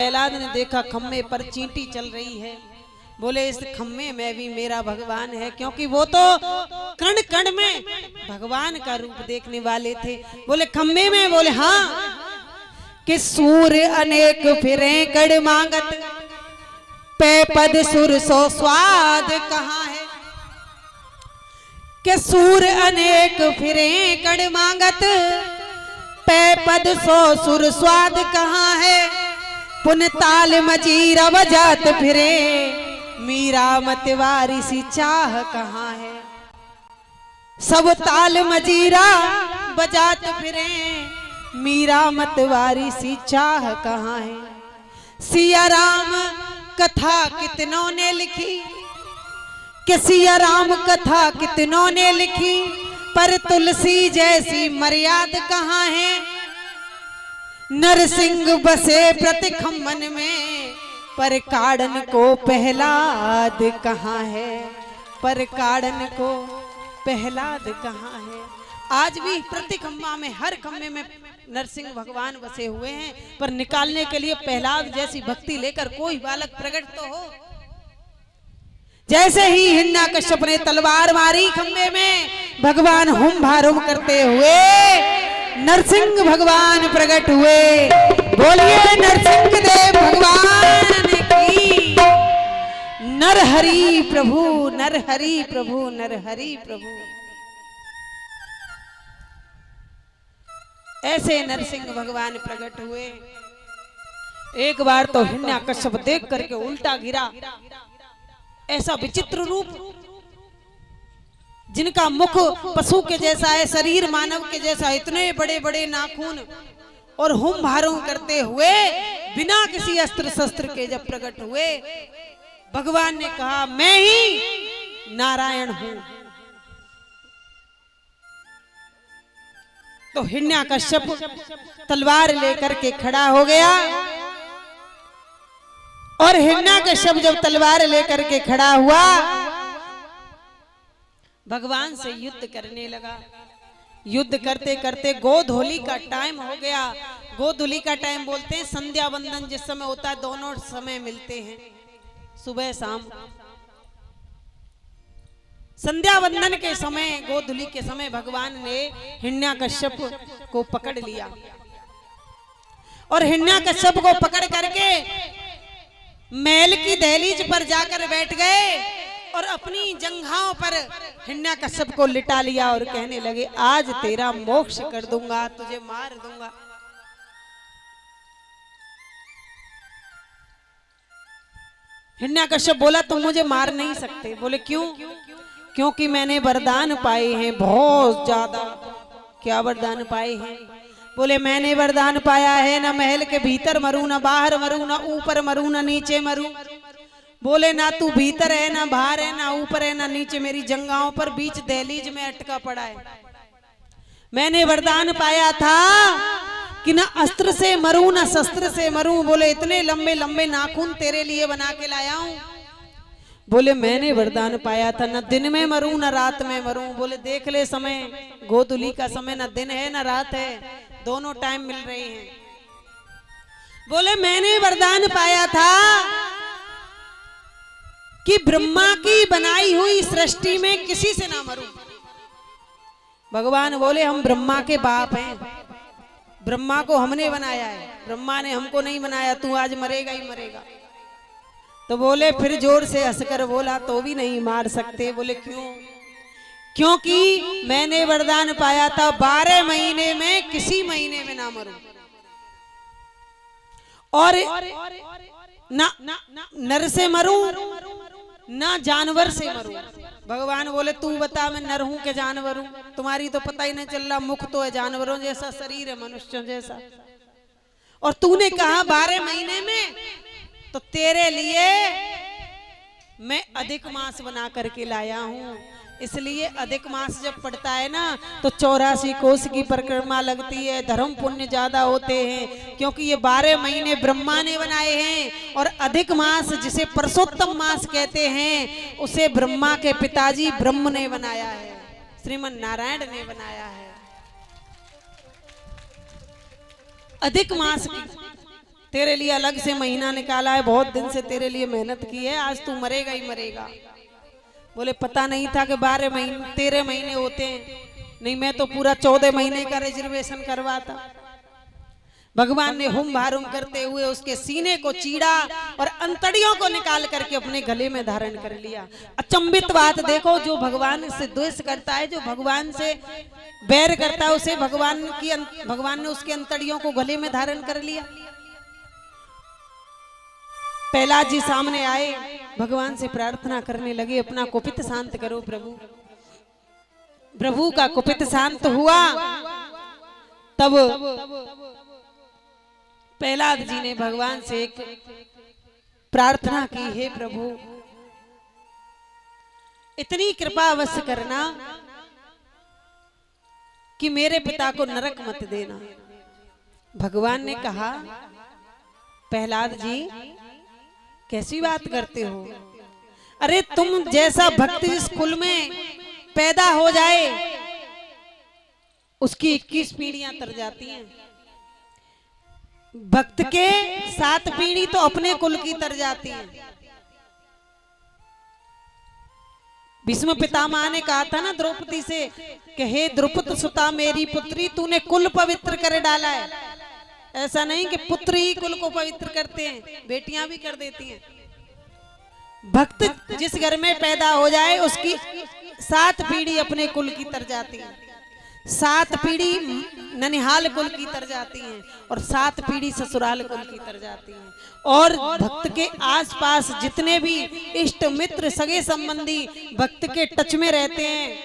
प्रहलाद ने देखा खम्मे पर चींटी चल रही है। बोले इस खम्मे में भी मेरा भगवान है, क्योंकि वो तो कण कण में भगवान का रूप देखने वाले थे। बोले खम्मे में? बोले हाँ। कि सूर्य अनेक फिरे कड़ मांगत, पे पद सुर सो स्वाद कहाँ है। कि सूर्य अनेक फिरे कड़ मांगत, पे पद सो सुर स्वाद कहाँ है। पुन ताल मजीरा बजात फिरे, मीरा मतवारी सी चाह कहाँ है। सब ताल मजीरा बजात फिरे, मीरा मतवारी सी चाह कहाँ है। सिया राम कथा कितनों ने लिखी, कि सिया राम कथा कितनों ने लिखी, पर तुलसी जैसी मर्याद कहाँ है। नरसिंह बसे प्रति खम्मन में, पर काड़न को पहलाद कहाँ है। पर काड़न को पहलाद कहाँ है। आज भी प्रति खम्मा में, हर खम्मे में नरसिंह भगवान बसे हुए हैं, पर निकालने के लिए प्रहलाद जैसी भक्ति लेकर कोई बालक प्रकट तो हो। जैसे ही हिरण्यकश्यप ने तलवार मारी खम्भे में, भगवान हुम भारुम करते हुए नरसिंह भगवान प्रकट हुए। बोलिए नरसिंह देव भगवान की। नरहरि प्रभु, नरहरि प्रभु, नरहरि प्रभु। ऐसे नरसिंह भगवान प्रकट हुए। एक बार तो हिरण्यकश्यप देख करके उल्टा गिरा। ऐसा विचित्र रूप, जिनका मुख पशु के जैसा है, शरीर मानव के जैसा, इतने बड़े बड़े नाखून, और हुम भारुम करते हुए बिना किसी अस्त्र शस्त्र के जब प्रकट हुए, भगवान ने कहा मैं ही नारायण हूं। तो हिरण्यकश्यप तलवार लेकर के खड़ा हो गया, और हिरण्यकश्यप जब तलवार लेकर के खड़ा हुआ, भगवान से युद्ध करने लगा। युद्ध करते करते गोधूली का टाइम हो गया। गोधूली का टाइम बोलते हैं संध्या वंदन जिस समय होता है, दोनों समय मिलते हैं, सुबह शाम। संध्या वंदन के समय, गोधूली के समय भगवान ने हिरण्यकश्यप को पकड़ लिया, और हिरण्यकश्यप को पकड़ करके महल की दहलीज पर जाकर बैठ गए, और अपनी जंघाओं पर हिरण्यकश्यप को लिटा लिया, और कहने लगे आज तेरा मोक्ष कर दूंगा, तुझे मार दूंगा। हिरण्यकश्यप बोला तुम मुझे मार नहीं सकते। बोले क्यों? क्योंकि मैंने वरदान पाए हैं बहुत ज्यादा। क्या वरदान पाए हैं? बोले मैंने वरदान पाया है, ना महल के भीतर मरूं, ना बाहर मरूं, ना ऊपर मरूं, ना नीचे मरूं। बोले ना तू भीतर है, ना बाहर है, ना ऊपर है, ना नीचे, मेरी जंघाओं पर बीच दहलीज में अटका पड़ा है। मैंने वरदान पाया था कि ना अस्त्र से मरूं, ना शस्त्र से मरूं। बोले इतने लंबे लंबे नाखून तेरे लिए बना के लाया हूं। बोले मैंने वरदान पाया था ना दिन में मरूं, ना रात में मरूं। बोले देख ले समय, गोधूली का समय, ना दिन है ना रात है, दोनों टाइम मिल रहे हैं। बोले मैंने वरदान पाया था कि ब्रह्मा की बनाई हुई सृष्टि में किसी से ना मरूं। भगवान बोले हम ब्रह्मा के बाप हैं, ब्रह्मा को हमने बनाया है, ब्रह्मा ने हमको नहीं बनाया, तू आज मरेगा ही मरेगा। तो बोले फिर जोर से हंसकर बोला तो भी नहीं मार सकते। बोले क्यों? क्योंकि मैंने वरदान पाया था 12 महीने में किसी महीने में ना मरूं, और ना नर से मरूं, ना जानवर से मरूं। भगवान बोले तू बता मैं नर हूं के जानवर हूं? तुम्हारी तो पता ही नहीं चल रहा, मुख तो है जानवरों जैसा, शरीर है मनुष्यों जैसा, और तूने कहा 12 महीने में, तो तेरे लिए मैं अधिक मास बना करके लाया हूं। इसलिए अधिक मास जब पड़ता है ना, तो 84 कोस की परिक्रमा लगती है, धर्म पुण्य ज्यादा होते हैं, क्योंकि ये 12 महीने ब्रह्मा ने बनाए हैं, और अधिक मास जिसे पुरुषोत्तम मास कहते हैं, उसे ब्रह्मा के पिताजी ब्रह्म ने बनाया है, श्रीमन नारायण ने बनाया है। अधिक मास की तेरे लिए अलग से महीना निकाला है, बहुत दिन से तेरे लिए मेहनत की है, आज तू मरेगा ही मरेगा। बोले पता नहीं था कि 12 महीने 13 महीने होते हैं, नहीं मैं तो पूरा 14 महीने का रिजर्वेशन करवाता। भगवान ने हुम भारुम करते हुए उसके सीने को चीरा और अंतड़ियों को निकाल करके अपने गले में धारण कर लिया। अचंभित बात देखो, जो भगवान से द्वेष करता है, जो भगवान से बैर करता है, उसे भगवान ने उसके अंतड़ियों को गले में धारण कर लिया। प्रहलाद जी सामने आए, भगवान से प्रार्थना करने लगे, अपना कुपित शांत करो प्रभु। प्रभु का कुपित शांत हुआ। तब प्रहलाद जी ने भगवान से एक प्रार्थना की, हे प्रभु इतनी कृपा अवश्य करना कि मेरे पिता को नरक मत देना। भगवान ने कहा, प्रहलाद जी कैसी बात करते हो? अरे तुम जैसा भक्त जिस कुल में पैदा हो जाए उसकी 21 पीढ़ियां तर जाती हैं। भक्त के 7 पीढ़ी तो अपने कुल की तर जाती है। भीष्म पितामह ने कहा था ना द्रौपदी से कि हे द्रुपद सुता मेरी पुत्री, तूने कुल पवित्र कर डाला है। ऐसा नहीं कि पुत्र ही कुल को पवित्र करते हैं, बेटियां भी कर देती हैं। भक्त जिस घर में पैदा हो जाए उसकी 7 पीढ़ी अपने कुल की तर जाती है, 7 पीढ़ी ननिहाल कुल की तर जाती हैं और 7 पीढ़ी ससुराल कुल की तर जाती हैं। और भक्त के आसपास जितने भी इष्ट मित्र सगे संबंधी भक्त के टच में रहते हैं,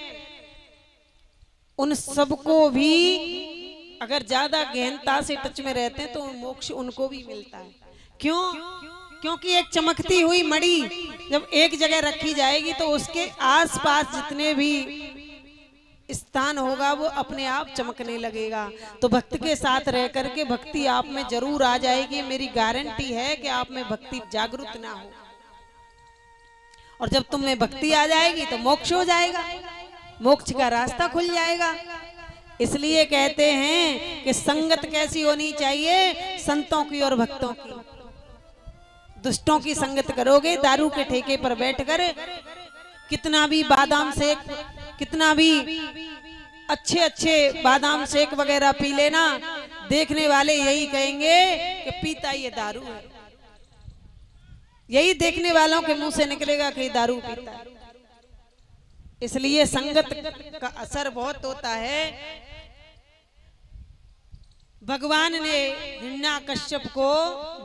उन सबको भी अगर ज्यादा गहनता से टच में रहते हैं तो मोक्ष उनको भी मिलता है। क्यों? क्योंकि एक चमकती हुई मणि जब एक जगह रखी जाएगी तो उसके आसपास जितने भी स्थान होगा वो अपने आप चमकने लगेगा। तो भक्त के साथ रह करके भक्ति आप में जरूर आ जाएगी। मेरी गारंटी है कि आप में भक्ति जागृत ना हो, और जब तुम में भक्ति आ जाएगी तो मोक्ष हो जाएगा, मोक्ष का रास्ता खुल जाएगा। इसलिए कहते हैं कि संगत कैसी होनी चाहिए? संतों की और भक्तों की। दुष्टों की संगत करोगे, दारू के ठेके पर बैठकर कितना भी बादाम शेक, कितना भी अच्छे अच्छे बादाम शेक वगैरह पी लेना, देखने वाले यही कहेंगे कि पीता ये दारू है। यही देखने वालों के मुंह से निकलेगा कि दारू पीता है। इसलिए संगत का असर बहुत होता है। भगवान ने हिरण्याकश्यप को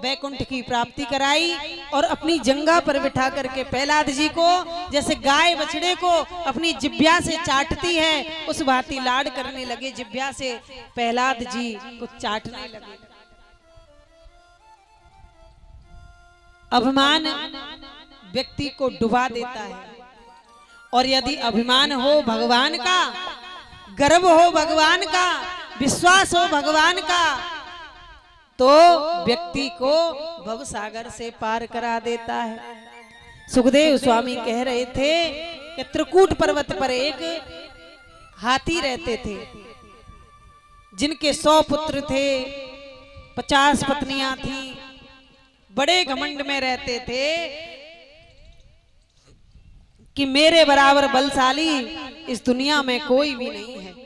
वैकुंठ की प्राप्ति कराई और अपनी जंघा पर बिठा करके प्रहलाद जी को जैसे गाय बछड़े को अपनी जिभ्या से चाटती है उस भांति लाड करने लगे। जिभ्या से प्रहलाद जी को चाटने लगे। अभिमान व्यक्ति को डुबा देता है, और यदि अभिमान हो भगवान का, गर्व हो भगवान का, विश्वास हो भगवान का, तो व्यक्ति को भवसागर से पार करा देता है। सुखदेव स्वामी कह रहे थे कि त्रिकूट पर्वत पर एक हाथी रहते थे जिनके 100 पुत्र थे, 50 पत्नियां थी, बड़े घमंड में रहते थे कि मेरे बराबर बलशाली इस दुनिया में कोई भी नहीं है।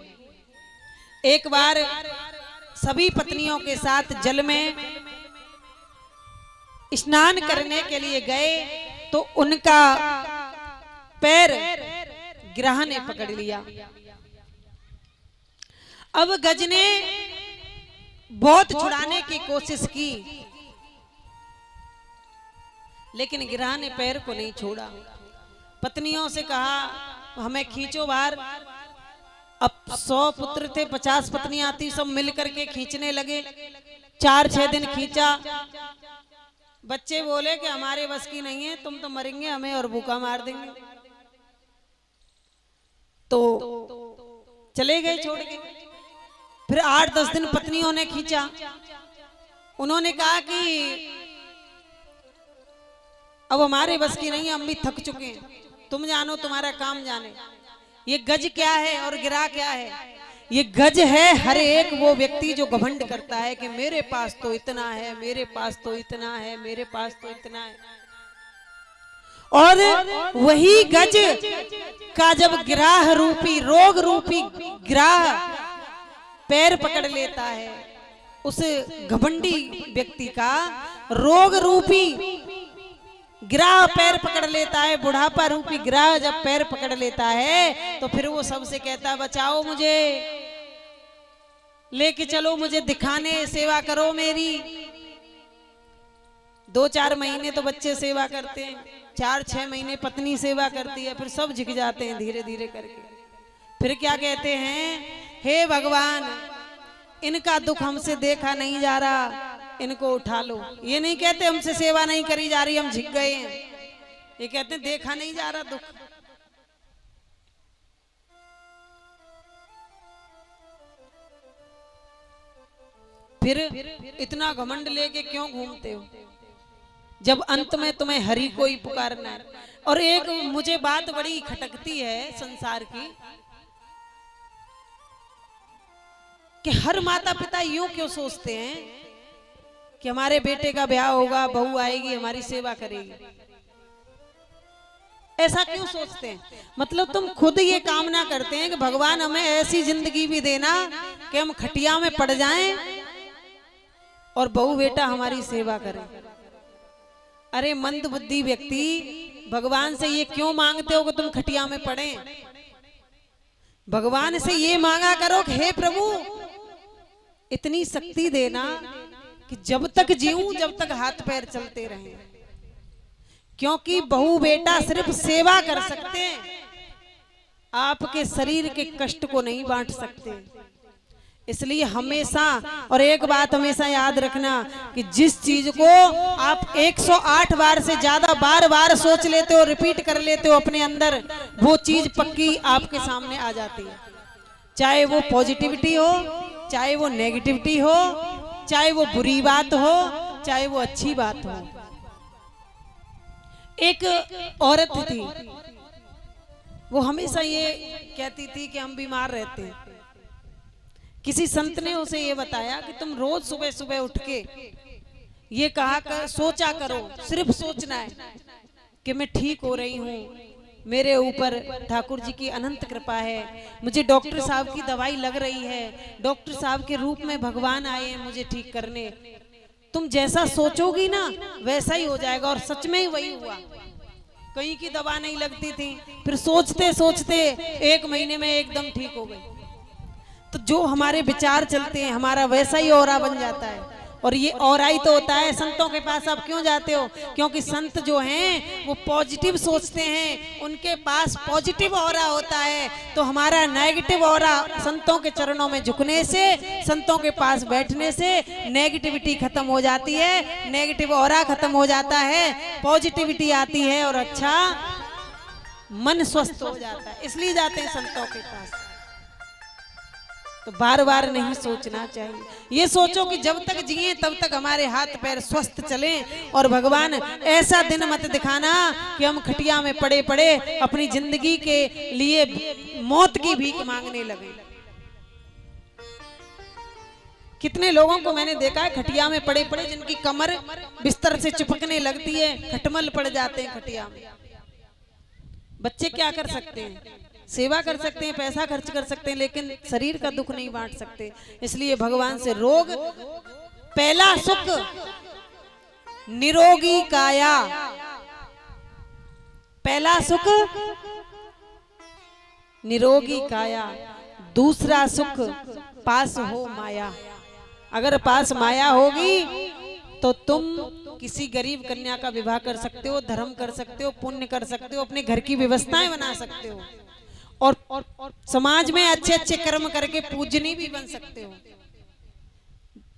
एक बार सभी पत्नियों के साथ जल में स्नान करने के लिए गए तो उनका पैर गिरह ने पकड़ लिया। अब गज ने बहुत छुड़ाने की कोशिश की, लेकिन गिरह ने पैर को नहीं छोड़ा। पत्नियों से कहा हमें खींचो बाहर। अब 100 पुत्र थे, 50 पत्नियां थी, सब मिल करके खींचने लगे। 4-6 दिन खींचा। बच्चे बोले कि हमारे बस की नहीं है, तुम तो मरेंगे, हमें और भूखा मार देंगे। तो चले गए छोड़ के। फिर 8-10 दिन पत्नियों ने खींचा। उन्होंने कहा कि अब हमारे बस की नहीं है, हम भी थक चुके हैं, तुम जानो, तुम्हारा काम जाने। ये गज क्या है और गिरा क्या है? ये गज है हर एक वो व्यक्ति जो घमंड करता है कि मेरे पास तो इतना है, मेरे पास तो इतना है, मेरे पास तो इतना है। और वही गज का जब ग्राह रूपी, रोग रूपी ग्राह पैर पकड़ लेता है, उस घमंडी व्यक्ति का रोग रूपी ग्राह पैर पकड़ लेता है, बुढ़ापा रूपी ग्राह जब पैर पकड़ लेता है तो फिर वो सबसे कहता है बचाओ मुझे, लेके चलो मुझे दिखाने, सेवा करो मेरी। 2-4 महीने तो बच्चे सेवा करते हैं, 4-6 महीने पत्नी सेवा करती है, फिर सब झिक जाते हैं धीरे धीरे करके। फिर क्या कहते हैं, हे भगवान इनका दुख हमसे देखा नहीं जा रहा, इनको उठा लो। ये नहीं कहते हमसे सेवा नहीं करी जा रही, हम झिक गए हैं, ये कहते हैं देखा नहीं जा रहा दुख। फिर इतना घमंड लेके क्यों घूमते हो, जब अंत में तुम्हें हरि को ही पुकारना है। और एक मुझे बात बड़ी खटकती है संसार की कि हर माता पिता यूं क्यों सोचते हैं कि हमारे बेटे का ब्याह होगा, बहू आएगी हमारी सेवा करेगी। ऐसा क्यों सोचते हैं? मतलब तुम खुद ये कामना करते हैं कि भगवान हमें ऐसी जिंदगी भी देना कि हम खटिया में पड़ जाएं और बहू बेटा हमारी सेवा करें। अरे मंद बुद्धि व्यक्ति, भगवान से ये क्यों मांगते हो कि तुम खटिया में पड़े? भगवान से ये मांगा करो कि हे प्रभु इतनी शक्ति देना कि जब तक जीऊं जब तक हाथ पैर चलते रहें, क्योंकि बहू बेटा सिर्फ सेवा कर सकते हैं, आपके शरीर के कष्ट को नहीं बांट सकते। इसलिए हमेशा, और एक बात हमेशा याद रखना कि जिस चीज को आप 108 बार से ज्यादा बार बार सोच लेते हो, रिपीट कर लेते हो अपने अंदर, वो चीज पक्की आपके सामने आ जाती है। चाहे वो पॉजिटिविटी हो, चाहे वो नेगेटिविटी हो, चाहे वो बुरी बात हो, चाहे वो अच्छी बात हो। एक औरत थी, वो हमेशा ये कहती थी कि हम बीमार रहते हैं। किसी संत ने उसे ये बताया कि तुम रोज सुबह सुबह उठ के ये कहा कर, सोचा करो, सिर्फ सोचना है कि मैं ठीक हो रही हूँ, मेरे ऊपर ठाकुर जी की अनंत कृपा है, मुझे डॉक्टर साहब की दवाई लग रही है, डॉक्टर साहब के रूप में भगवान आए हैं मुझे ठीक करने। तुम जैसा सोचोगी ना वैसा ही हो जाएगा। और सच में ही वही हुआ। कहीं की दवा नहीं लगती थी, फिर सोचते सोचते 1 महीने में एकदम ठीक हो गई। तो जो हमारे विचार चलते हैं हमारा वैसा ही ऑरा बन जाता है। और ये ऑरा ही तो होता है। संतों के पास आप क्यों जाते हो? क्योंकि संत जो हैं वो पॉजिटिव सोचते हैं, उनके पास पॉजिटिव ऑरा होता है। तो हमारा नेगेटिव ऑरा संतों के चरणों में झुकने से, संतों के पास बैठने से नेगेटिविटी खत्म हो जाती है, नेगेटिव ऑरा खत्म हो जाता है, पॉजिटिविटी आती है और अच्छा मन स्वस्थ हो जाता है। इसलिए जाते हैं संतों के पास। तो बार बार नहीं सोचना चाहिए। ये सोचो कि जब तक जिए तब तक हमारे हाथ पैर स्वस्थ चलें। और भगवान ऐसा दिन मत दिखाना कि हम खटिया में पड़े पड़े अपनी जिंदगी के लिए मौत की भीख मांगने लगे। कितने लोगों को मैंने देखा है खटिया में पड़े पड़े जिनकी कमर बिस्तर से चिपकने लगती है, खटमल पड़ जाते हैं खटिया में। बच्चे क्या कर सकते हैं? सेवा कर सकते हैं, पैसा खर्च कर सकते हैं, लेकिन शरीर का दुख नहीं बांट सकते। इसलिए भगवान से रोग, पहला सुख निरोगी काया, पहला सुख निरोगी काया, दूसरा सुख पास हो माया। अगर पास माया होगी तो तुम किसी गरीब कन्या का विवाह कर सकते हो, धर्म कर सकते हो, पुण्य कर सकते हो, अपने घर की व्यवस्थाएं बना सकते हो और समाज में अच्छे अच्छे कर्म करके पूजनी भी बन सकते हो।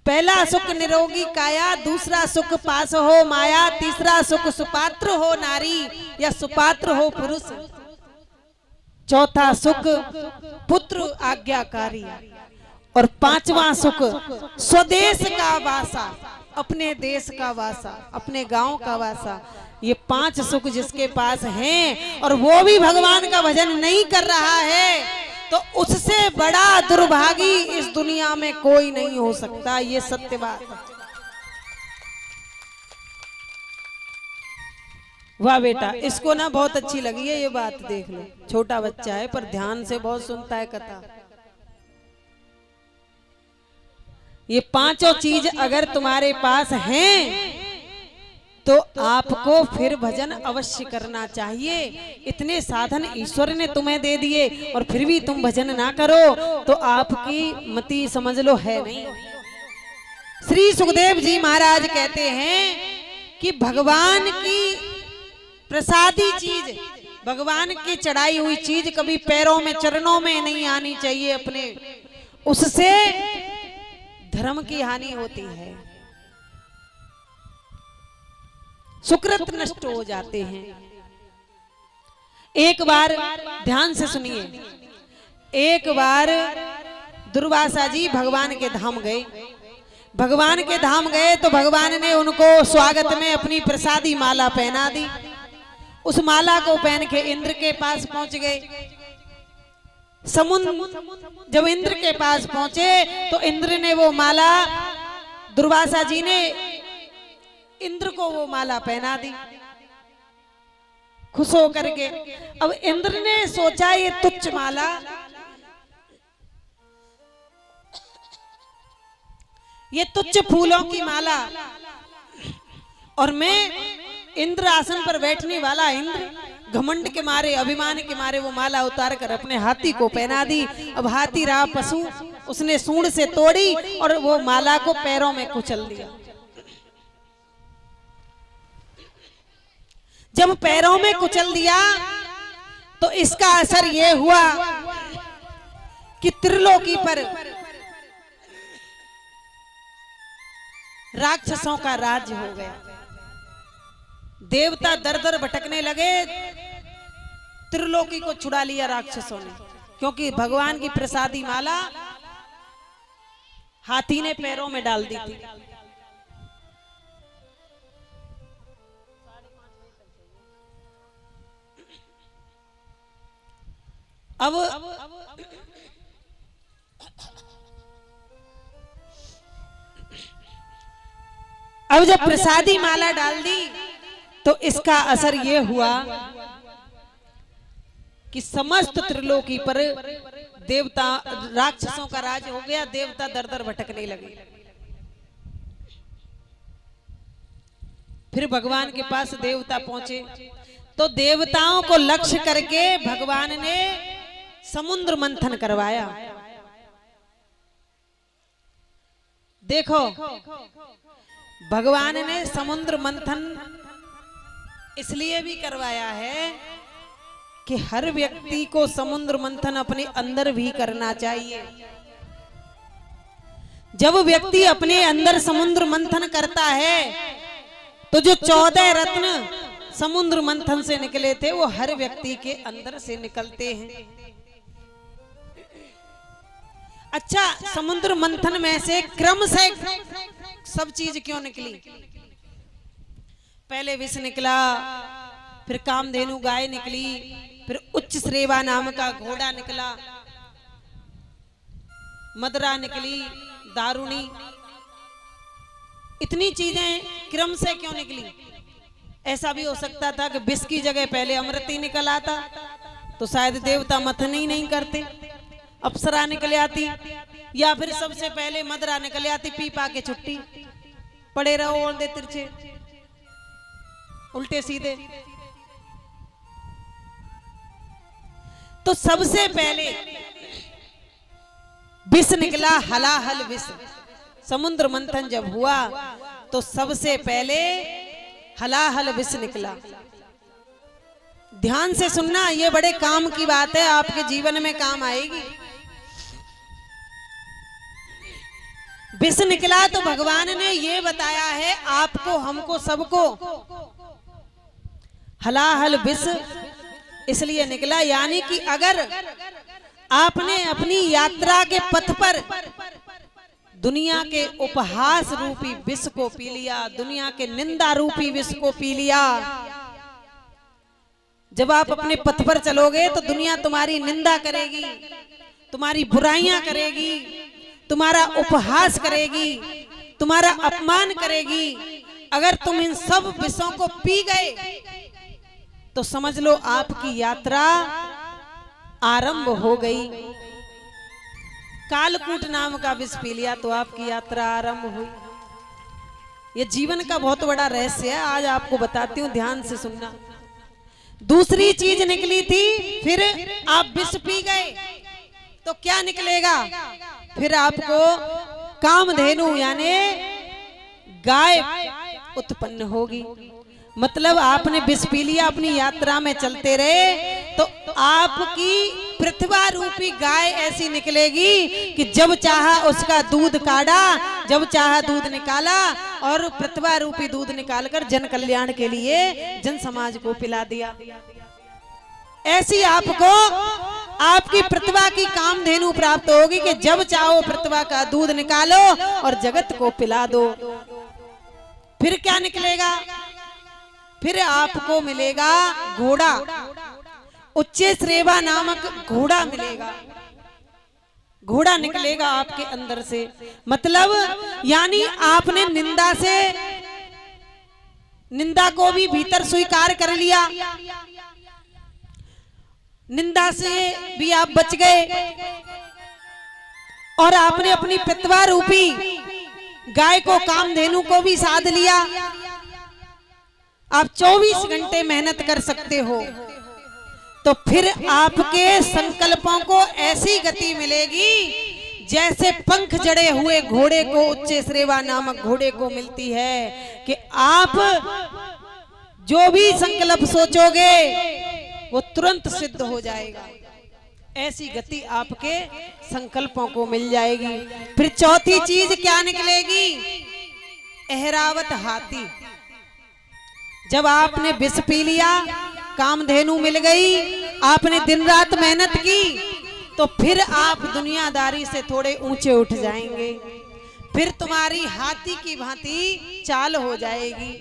पहला सुख निरोगी काया, दूसरा सुख पास हो माया, तीसरा सुख सुपात्र हो नारी या सुपात्र हो पुरुष, चौथा सुख पुत्र आज्ञाकारी और पांचवा सुख स्वदेश का वासा, अपने देश का वासा, अपने गांव का वासा। ये 5 सुख जिसके पास हैं और वो भी भगवान का भजन नहीं कर रहा है तो उससे बड़ा दुर्भागी इस दुनिया में कोई नहीं हो सकता। ये सत्य बात है। वाह बेटा, इसको ना बहुत अच्छी लगी है ये बात, देख लो। छोटा बच्चा है पर ध्यान से बहुत सुनता है कथा। ये पांचों चीज अगर तुम्हारे पास हैं तो आपको फिर भजन अवश्य करना चाहिए। इतने साधन ईश्वर ने तुम्हें दे दिए और फिर भी तुम भजन ना करो तो आपकी मति समझ लो है नहीं। श्री सुखदेव जी महाराज कहते हैं कि भगवान की प्रसादी चीज, भगवान की चढ़ाई हुई चीज कभी पैरों में चरणों में नहीं आनी चाहिए अपने, उससे धर्म की हानि होती है, सुकृत नष्ट हो जाते हैं। एक बार ध्यान से सुनिए, एक बार दुर्वासा जी भगवान के धाम गए। भगवान के धाम गए तो भगवान ने उनको स्वागत में अपनी प्रसादी माला पहना दी। उस माला को पहन के इंद्र के पास पहुंच गए। समुद्र जब इंद्र के पास पहुंचे तो इंद्र ने वो माला, दुर्वासा जी ने इंद्र को वो माला पहना दी खुश होकर के। अब इंद्र ने सोचा ये तुच्छ माला, ये तुच्छ फूलों की माला, और मैं इंद्र आसन पर बैठने वाला इंद्र घमंड के मारे, अभिमान के मारे वो माला उतार कर अपने हाथी को पहना दी। अब हाथी रहा पशु, उसने सूंड से तोड़ी और वो माला को पैरों में कुचल दिया। जब पैरों में कुचल दिया तो इसका असर ये हुआ कि त्रिलोकी पर राक्षसों का राज्य हो गया। देवता दर दर भटकने लगे, त्रिलोकी को छुड़ा लिया राक्षसों ने, क्योंकि भगवान की प्रसादी माला हाथी ने पैरों में डाल दी थी। अब जब प्रसादी माला डाल दी तो इसका असर ये हुआ कि समस्त त्रिलोकी पर देवता, राक्षसों का राज हो गया। देवता दर दर भटकने लगे। फिर भगवान के पास देवता पहुंचे तो देवताओं को लक्ष्य करके भगवान ने समुद्र मंथन करवाया। देखो, भगवान ने समुद्र मंथन इसलिए भी करवाया है कि हर व्यक्ति को समुद्र मंथन अपने अंदर भी करना चाहिए। जब व्यक्ति अपने अंदर समुद्र मंथन करता है तो जो 14 रत्न समुद्र मंथन से निकले थे वो हर व्यक्ति के अंदर से निकलते हैं। अच्छा, समुद्र मंथन में से क्रम से सब चीज क्यों निकली? पहले विष निकला, फिर कामधेनु गाय निकली, फिर उच्च श्रेवा नाम का घोड़ा निकला, मदरा निकली, दारुणी, इतनी चीजें क्रम से क्यों निकली? ऐसा भी हो सकता था कि विष की जगह पहले अमृत ही निकल आता तो शायद देवता मंथन ही नहीं करते, अप्सरा निकल आती, या फिर सबसे पहले मदरा निकल आती, पी पा के छुट्टी, पड़े रहो औंधे तिरछे उल्टे सीधे। तो सबसे पहले विष निकला, हलाहल विष। समुद्र मंथन जब हुआ तो सबसे पहले हलाहल विष निकला। ध्यान से सुनना, ये बड़े काम की बात है, आपके जीवन में काम आएगी। विष निकला तो भगवान ने ये बताया है आपको, हमको, सबको, हलाहल विष इसलिए निकला, यानी कि अगर आपने अपनी यात्रा के पथ पर दुनिया के उपहास रूपी विष को पी लिया, दुनिया के निंदा रूपी विष को पी लिया, जब आप अपने पथ पर चलोगे तो दुनिया तुम्हारी निंदा करेगी, तुम्हारी बुराइयां करेगी, तुम्हारा उपहास करेगी, तुम्हारा अपमान करेगी। अगर तुम इन सब विषयों को पी गए तो समझ लो आपकी यात्रा आरंभ हो गई। कालकूट नाम का विष पी लिया तो आपकी यात्रा आरंभ हुई। ये जीवन का बहुत बड़ा रहस्य है, आज आपको बताती हूँ, ध्यान से सुनना। दूसरी चीज निकली थी, फिर आप विष पी गए तो क्या निकलेगा? फिर आपको कामधेनु यानी गाय उत्पन्न होगी। मतलब आपने विष पी लिया, अपनी यात्रा में चलते रहे तो आपकी पृथ्वा रूपी गाय ऐसी निकलेगी कि जब चाहा उसका दूध काढ़ा, जब चाहा दूध निकाला और पृथ्वा रूपी दूध निकालकर जन कल्याण के लिए जन समाज को पिला दिया। ऐसी आपको आपकी पृथ्वा की कामधेनु प्राप्त होगी कि जब चाहो पृथ्वा का दूध निकालो और जगत को पिला दो। फिर क्या निकलेगा? फिर आपको मिलेगा घोड़ा, उच्चैश्रेवा नामक घोड़ा मिलेगा। घोड़ा निकलेगा आपके अंदर से। मतलब यानी आपने निंदा को भी भीतर स्वीकार कर लिया, निंदा से भी आप बच गए और आपने अपनी पृथ्वा रूपी गाय को, कामधेनु को भी साध लिया। आप 24 घंटे मेहनत कर सकते हो तो फिर आपके संकल्पों को ऐसी गति मिलेगी जैसे पंख जड़े हुए घोड़े को, उच्चैश्रेवा नामक घोड़े को मिलती है कि आप जो भी संकल्प सोचोगे वो तुरंत सिद्ध हो जाएगा। ऐसी गति आपके संकल्पों को मिल जाएगी। फिर चौथी चीज क्या निकलेगी? ऐरावत हाथी। जब आपने विष पी लिया, कामधेनु मिल गई, आपने दिन रात मेहनत की तो फिर आप दुनियादारी से थोड़े ऊंचे उठ जाएंगे। फिर तुम्हारी हाथी की भांति चाल हो जाएगी।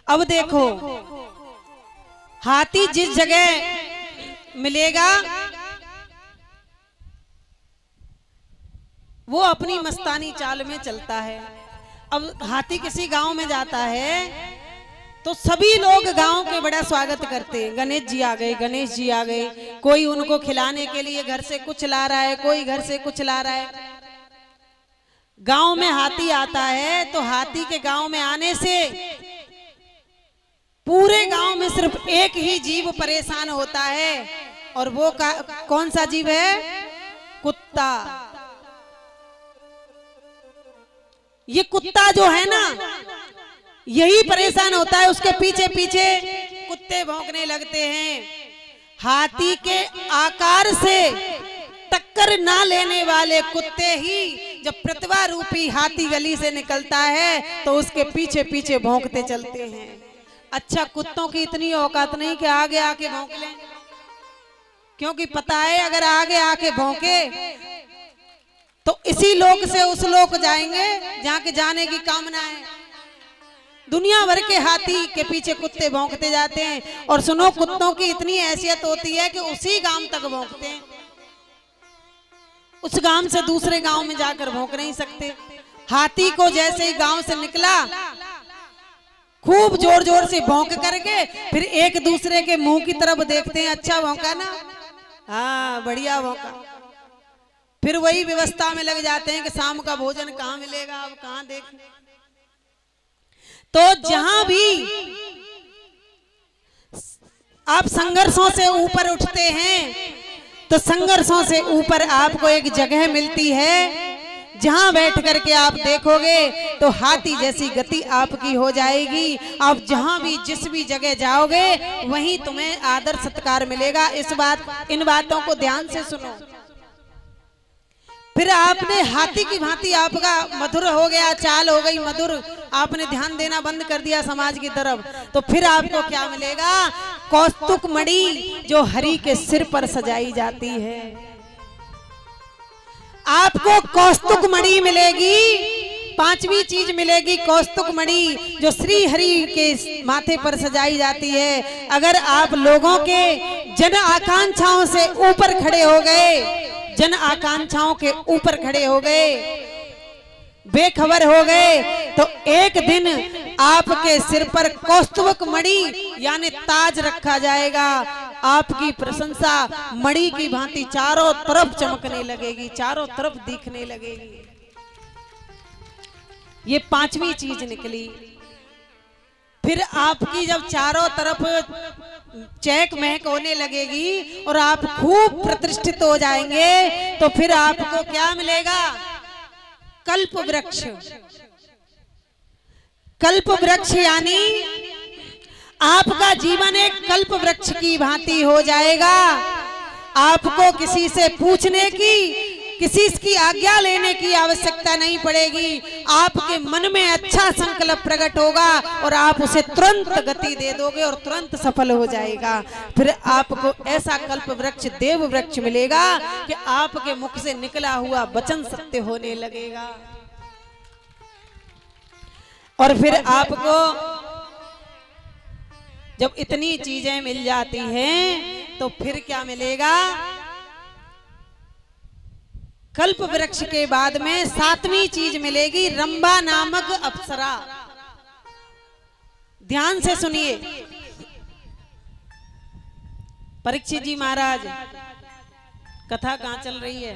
अब देखो, हाथी जिस जगह मिलेगा वो अपनी मस्तानी चाल में चलता है। अब हाथी किसी गांव में जाता है तो सभी लोग गांव के बड़ा स्वागत करते हैं। गणेश जी आ गए, गणेश जी आ गए। कोई उनको खिलाने के लिए घर से कुछ ला रहा है, कोई घर से कुछ ला रहा है। गांव में हाथी आता है तो हाथी के गांव में आने से पूरे गांव में सिर्फ एक ही जीव परेशान होता है और वो कौन सा जीव है? कुत्ता। ये कुत्ता जो है ना, यही परेशान होता है। उसके पीछे पीछे कुत्ते भौंकने लगते हैं। हाथी के आकार से टक्कर ना लेने वाले कुत्ते ही जब पृथ्वा रूपी हाथी गली से निकलता है तो उसके पीछे पीछे भौंकते चलते हैं। अच्छा, कुत्तों की इतनी औकात नहीं कि आगे आके भौंक लें, क्योंकि पता है अगर आगे आके भौंके तो इसी लोक से उस लोक जाएंगे जहां के जाने की कामना है। दुनिया भर के हाथी के पीछे कुत्ते भौंकते जाते हैं। और सुनो, कुत्तों की इतनी हैसियत होती है कि उसी गांव तक भौंकते हैं, उस गांव से दूसरे गांव में जाकर भौंक नहीं सकते। हाथी को जैसे ही गांव से निकला, खूब जोर जोर से भौंक करके फिर एक दूसरे के मुंह की तरफ देखते हैं। अच्छा भौंका ना? हाँ, बढ़िया भौंका। फिर वही व्यवस्था में लग जाते हैं कि शाम का भोजन कहाँ मिलेगा, अब कहाँ देखें। तो जहां भी आप संघर्षों से ऊपर उठते हैं तो संघर्षों से ऊपर आपको एक जगह मिलती है जहां बैठ करके आप देखोगे तो हाथी जैसी गति आपकी हो जाएगी। आप जहां भी जिस भी जगह जाओगे वहीं तुम्हें आदर सत्कार मिलेगा। इन बातों को ध्यान से सुनो। फिर आपने हाथी की भांति आपका मधुर हो गया, चाल हो गई मधुर, आपने ध्यान देना बंद कर दिया समाज की तरफ, तो फिर आपको क्या मिलेगा? कौस्तुक मणि जो हरि के सिर पर सजाई जाती है। आपको कौस्तुक मणि मिलेगी पांचवी चीज मिलेगी कौस्तुक मणि, जो श्री हरि के माथे पर सजाई जाती है। अगर आप लोगों के जन आकांक्षाओं से ऊपर खड़े हो गए, जन आकांक्षाओं के ऊपर खड़े हो गए, बेखबर हो गए, तो एक दिन आपके सिर पर कौस्तुभ मणि यानी ताज रखा जाएगा। आपकी प्रशंसा मणि की भांति चारों तरफ चमकने लगेगी, चारों तरफ दिखने लगेगी। ये पांचवी चीज निकली। फिर आपकी जब चारों तरफ चहक महक होने लगेगी और आप खूब प्रतिष्ठित हो जाएंगे, तो फिर आपको क्या मिलेगा? कल्प वृक्ष। कल्प वृक्ष यानी आपका जीवन एक कल्प वृक्ष की भांति हो जाएगा। आपको किसी से पूछने की, किसी की आज्ञा लेने की आवश्यकता नहीं पड़ेगी। आपके मन में अच्छा संकल्प प्रकट होगा और आप उसे तुरंत गति दे दोगे और तुरंत सफल हो जाएगा। फिर आपको ऐसा कल्प वृक्ष, देव वृक्ष मिलेगा कि आपके मुख से निकला हुआ वचन सत्य होने लगेगा। और फिर आपको जब इतनी चीजें मिल जाती हैं तो फिर क्या मिलेगा? कल्प वृक्ष के बाद में सातवीं चीज मिलेगी, रंभा नामक अप्सरा। ध्यान से सुनिए परीक्षित जी महाराज, कथा कहां चल रही है?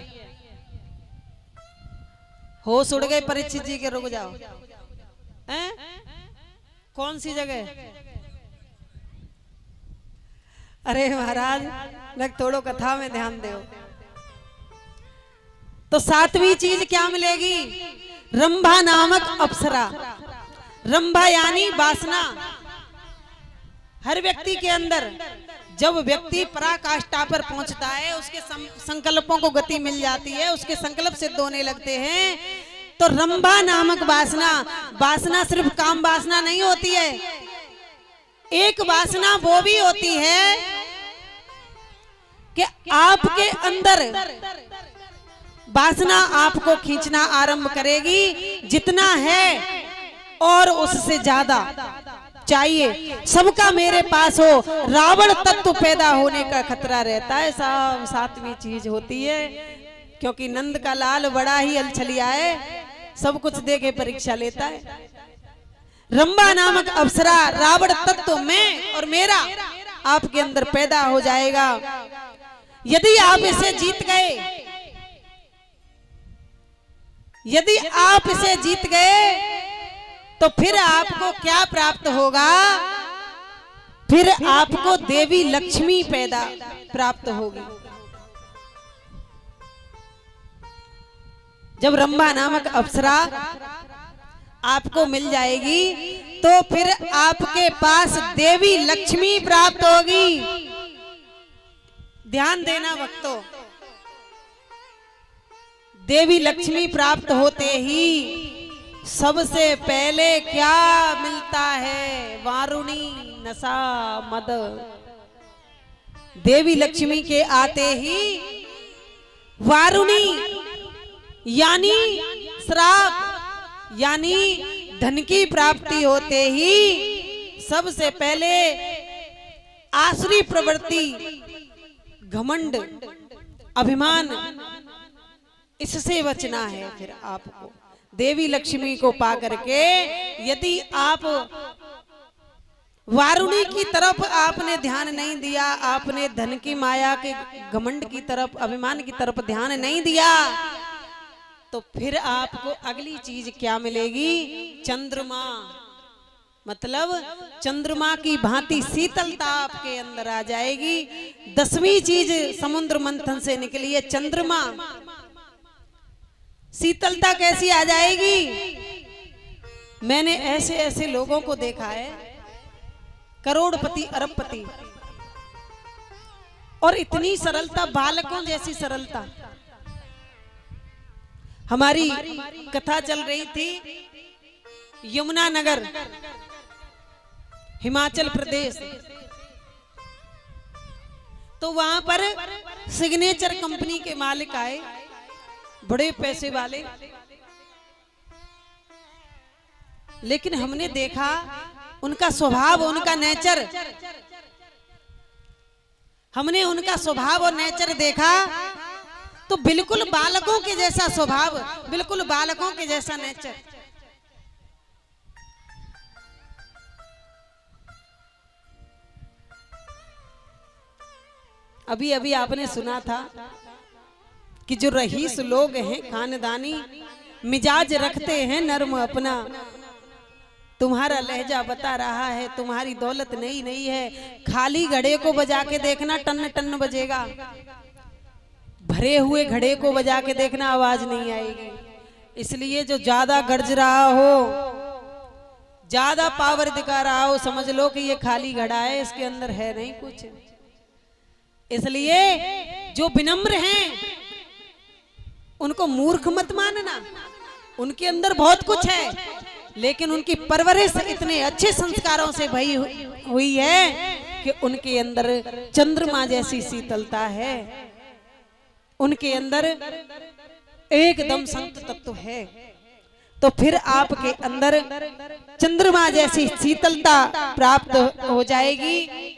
होश उड़ गए परीक्षित जी के? रुक जाओ। हैं? कौन सी जगह? अरे महाराज लग थोड़ो कथा में ध्यान दो। तो सातवीं चीज क्या मिलेगी? रंभा नामक अप्सरा। रंभा यानी वासना। हर व्यक्ति के अंदर जब व्यक्ति पराकाष्ठा पर पहुंचता है, उसके संकल्पों को गति मिल जाती है, उसके संकल्प सिद्ध होने लगते हैं, तो रंभा नामक वासना, वासना सिर्फ काम वासना नहीं होती है। एक वासना वो भी होती है कि आपके अंदर वासना आपको खींचना आरंभ करेगी, जितना है और उससे ज्यादा चाहिए, सबका मेरे पास हो, रावण तत्व पैदा होने का खतरा रहता है। सब सातवीं चीज होती है, क्योंकि नंद का लाल बड़ा ही अलछलिया है, सब कुछ दे के परीक्षा लेता है। रंभा नामक अप्सरा रावण तत्व में और मेरा आपके अंदर पैदा हो जाएगा। यदि आप इसे जीत गए, यदि आप इसे जीत गए, तो फिर आपको क्या प्राप्त होगा? फिर आपको देवी लक्ष्मी पैदा प्राप्त होगी। जब रंभा नामक अप्सरा आपको मिल जाएगी, तो फिर आपके पास देवी लक्ष्मी प्राप्त होगी। ध्यान देना भक्तों, देवी लक्ष्मी प्राप्त होते ही सबसे पहले क्या मिलता है? वारुणी नशा मद। देवी लक्ष्मी के आते ही वारुणी यानी श्राप, यानी धन की प्राप्ति होते ही सबसे पहले आसुरी प्रवृत्ति, घमंड, अभिमान, इससे बचना है। फिर आपको देवी लक्ष्मी को पा करके यदि आप वारुणी की तरफ आपने ध्यान नहीं दिया, आपने धन की माया के घमंड की तरफ, अभिमान की तरफ ध्यान नहीं दिया, तो फिर आपको अगली चीज क्या मिलेगी? चंद्रमा। मतलब चंद्रमा की भांति शीतलता आपके अंदर आ जाएगी। 10वीं चीज समुद्र मंथन से निकली है, चंद्रमा। शीतलता कैसी आ जाएगी? मैंने ऐसे ऐसे लोगों को देखा है, करोड़पति, अरबपति, और इतनी सरलता, बालकों जैसी सरलता। हमारी कथा चल रही थी यमुना नगर, हिमाचल प्रदेश। तो वहां पर सिग्नेचर कंपनी के मालिक आए, बड़े पैसे वाले। लेकिन हमने देखा उनका स्वभाव, उनका नेचर, हमने उनका स्वभाव और नेचर देखा तो बिल्कुल बालकों के जैसा स्वभाव, बिल्कुल बालकों के जैसा नेचर। अभी अभी आपने सुना था कि जो रईस लोग हैं, खानदानी मिजाज रखते हैं नर्म अपना, तुम्हारा लहजा बता रहा है तुम्हारी दौलत नई नहीं है। खाली घड़े को बजा के देखना टन टन बजेगा, भरे हुए घड़े को बजा के देखना आवाज नहीं आएगी। इसलिए जो ज्यादा गरज रहा हो, ज्यादा पावर दिखा रहा हो, समझ लो कि ये खाली घड़ा है, इसके अंदर है नहीं कुछ। इसलिए जो विनम्र हैं उनको मूर्ख मत मानना, उनके अंदर बहुत कुछ है, लेकिन उनकी परवरिश इतने अच्छे संस्कारों से भई हुई है कि उनके अंदर चंद्रमा जैसी शीतलता है, उनके अंदर एकदम संत तत्व है। तो फिर आपके अंदर चंद्रमा जैसी शीतलता प्राप्त हो जाएगी।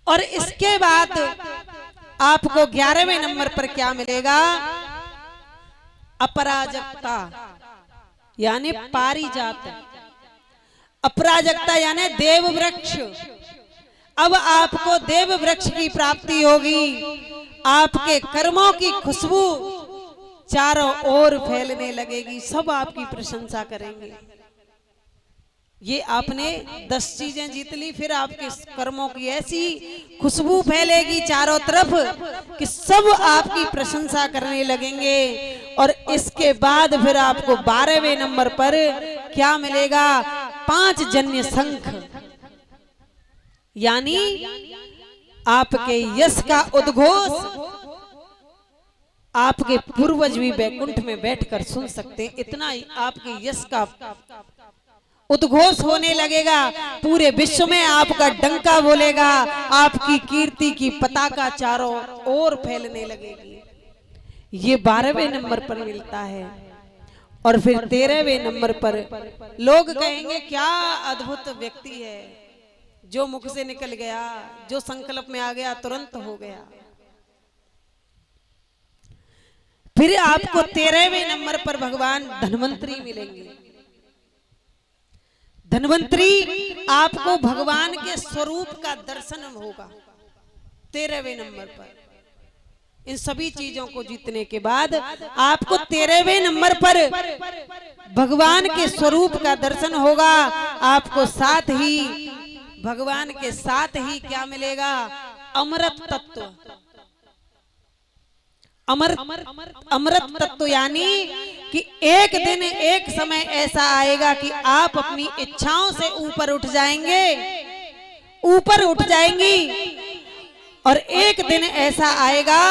और इसके बाद आपको 11वें नंबर पर क्या मिलेगा? अपराजकता यानी पारिजात। अपराजकता यानी देव वृक्ष। अब आपको देव वृक्ष की प्राप्ति होगी। आपके कर्मों की खुशबू चारों ओर फैलने लगेगी, सब आपकी प्रशंसा करेंगे। ये आपने 10 चीजें जीत ली, फिर आपके कर्मों की ऐसी खुशबू फैलेगी चारों तरफ कि सब आपकी प्रशंसा करने लगेंगे। और इसके बाद फिर आपको 12वें नंबर पर क्या मिलेगा? 5 जन्य शंख, यानी आपके यश का उद्घोष आपके पूर्वज भी वैकुंठ में बैठकर सुन सकते हैं। इतना आपके यश का उद्घोष होने लगेगा, पूरे विश्व में आपका डंका बोलेगा, आपकी कीर्ति की पताका चारों ओर फैलने लगेगी। ये 12वें नंबर पर मिलता है। और फिर 13वें नंबर पर लोग कहेंगे क्या अद्भुत व्यक्ति है, जो मुख से निकल गया, जो संकल्प में आ गया तुरंत हो गया। फिर आपको 13वें नंबर पर भगवान धन्वंतरी मिलेंगे। धन्वंतरी आपको भगवान के स्वरूप का दर्शन होगा 13वें नंबर पर। इन सभी चीजों को जीतने के बाद आपको 13वें नंबर पर भगवान के स्वरूप का दर्शन होगा। आपको साथ ही भगवान के साथ ही क्या मिलेगा? अमृत तत्व। अमृत तत्व यानी कि एक दिन एक समय ऐसा आएगा कि आप अपनी इच्छाओं से ऊपर उठ जाएंगे, ऊपर उठ जाएंगी। और एक दिन ऐसा आएगा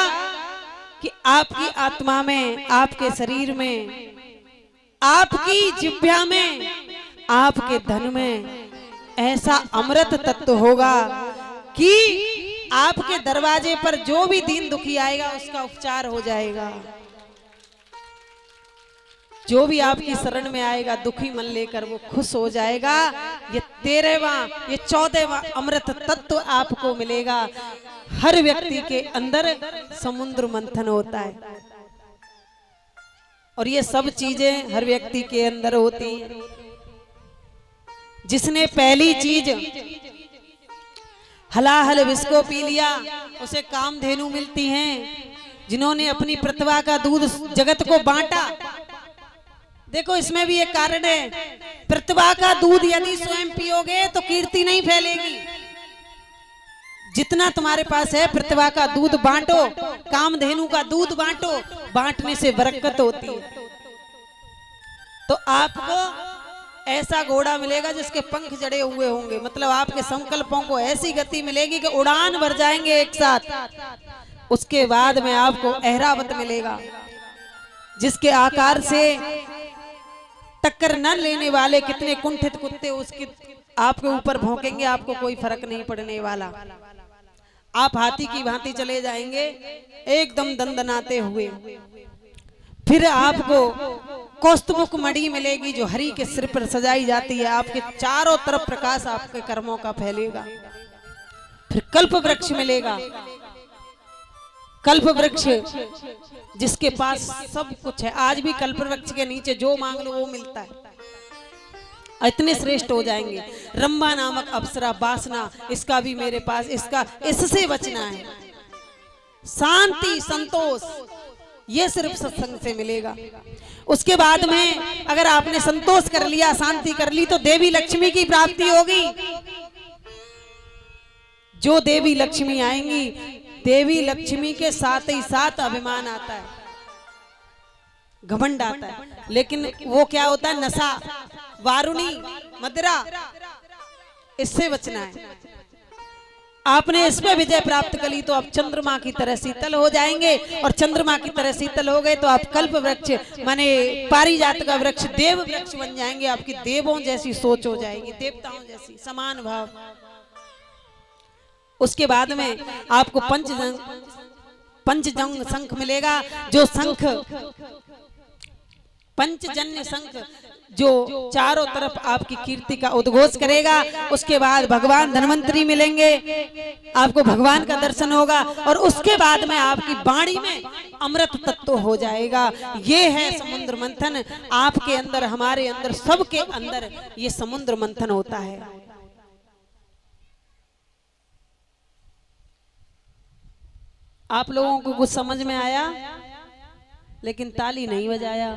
कि आपकी आत्मा में, आपके शरीर में, आपकी जिह्वा में, आपके धन में ऐसा अमृत तत्व होगा कि आपके दरवाजे पर जो भी दीन दुखी आएगा उसका उपचार हो जाएगा। जो भी आपकी शरण में आएगा दुखी मन लेकर वो खुश हो जाएगा। ये 13वां, ये 14वां अमृत तत्व आपको मिलेगा। हर व्यक्ति के अंदर समुद्र मंथन होता है और ये सब चीजें हर व्यक्ति के अंदर होती हैं। जिसने पहली चीज हलाहल विष को पी लिया उसे कामधेनु मिलती हैं। जिन्होंने अपनी प्रतिभा का दूध जगत को बांटा, देखो इसमें भी एक कारण है। प्रतिभा का दूध यदि स्वयं पियोगे तो कीर्ति नहीं फैलेगी। जितना तुम्हारे पास है प्रतिभा का दूध बांटो, कामधेनु का दूध बांटो, बांटने से बरकत होती है। तो आपको ऐसा घोड़ा मिलेगा जिसके पंख जड़े हुए होंगे, मतलब आपके संकल्पों को ऐसी गति मिलेगी कि उड़ान भर जाएंगे एक साथ। उसके बाद में आपको ऐरावत मिलेगा जिसके आकार से टक्कर न लेने वाले कितने कुंठित कुत्ते उसके आपके ऊपर भौंकेंगे, आपको कोई फर्क नहीं पड़ने वाला। आप हाथी की भांति चले जाएंगे एकदम दंदनाते हुए। फिर आपको कौस्तुभ मणि मिलेगी जो हरि के सिर पर सजाई जाती है। आपके चारों तरफ प्रकाश आपके कर्मों का फैलेगा। फिर कल्प वृक्ष मिलेगा। कल्प वृक्ष जिसके पास सब कुछ है, आज भी कल्प वृक्ष के नीचे जो मांग लो वो मिलता है। इतने श्रेष्ठ हो जाएंगे। रंभा नामक अप्सरा वासना, इसका भी मेरे पास, इसका इससे बचना है। शांति संतोष ये सिर्फ सत्संग से मिलेगा। उसके बाद में अगर आपने संतोष कर लिया, शांति कर ली, तो देवी लक्ष्मी की प्राप्ति होगी। जो देवी लक्ष्मी आएंगी, देवी लक्ष्मी के साथ ही साथ अभिमान आता है, घमंड आता है। लेकिन वो क्या होता है? नशा, वारुणी, मदिरा, इससे बचना है। आपने इस पे विजय प्राप्त कर ली तो आप चंद्रमा की तरह शीतल हो जाएंगे। और चंद्रमा की तरह शीतल हो गए तो आप कल्प वृक्ष माने पारिजात का वृक्ष, देव वृक्ष बन जाएंगे। आपकी देवों जैसी सोच हो जाएगी, देवताओं जैसी समान भाव। उसके बाद में आपको पंचजंग शंख मिलेगा। जो शंख पंचजन्य शंख जो चारों तरफ आपकी कीर्ति का उद्घोष करेगा। उसके बाद भगवान धन्वंतरी मिलेंगे, आपको भगवान का दर्शन होगा। और उसके बाद में आपकी वाणी में अमृत तत्व हो जाएगा। ये है समुद्र मंथन। आपके अंदर, हमारे अंदर, सबके अंदर ये समुद्र मंथन होता है। आप लोगों को कुछ समझ में आया? लेकिन ताली नहीं बजाया।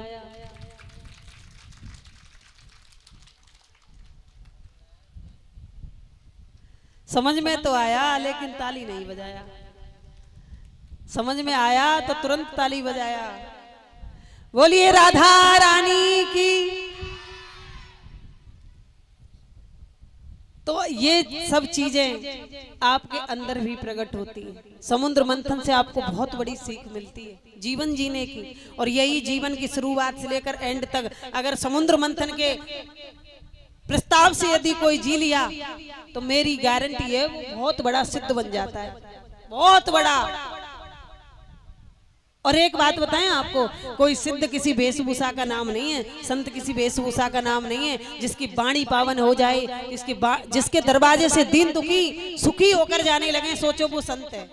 समझ में तो आया लेकिन ताली नहीं बजाया। समझ में आया तो तुरंत ताली बजाया। बोलिए राधा रानी की। तो ये सब चीजें आपके अंदर भी प्रकट होती है। समुद्र मंथन से आपको बहुत बड़ी सीख मिलती है जीवन जीने की। और यही जीवन की शुरुआत से लेकर एंड तक, अगर समुद्र मंथन के प्रस्ताव से यदि कोई जी लिया तो मेरी गारंटी है वो बहुत बड़ा सिद्ध बन जाता है, बहुत बड़ा। और एक बात बताएं आपको, कोई सिद्ध किसी वेशभूषा का नाम नहीं है, संत किसी वेशभूषा का नाम नहीं है। जिसकी वाणी पावन हो जाए, जिसके दरवाजे से दीन दुखी सुखी होकर जाने लगे, सोचो वो संत है।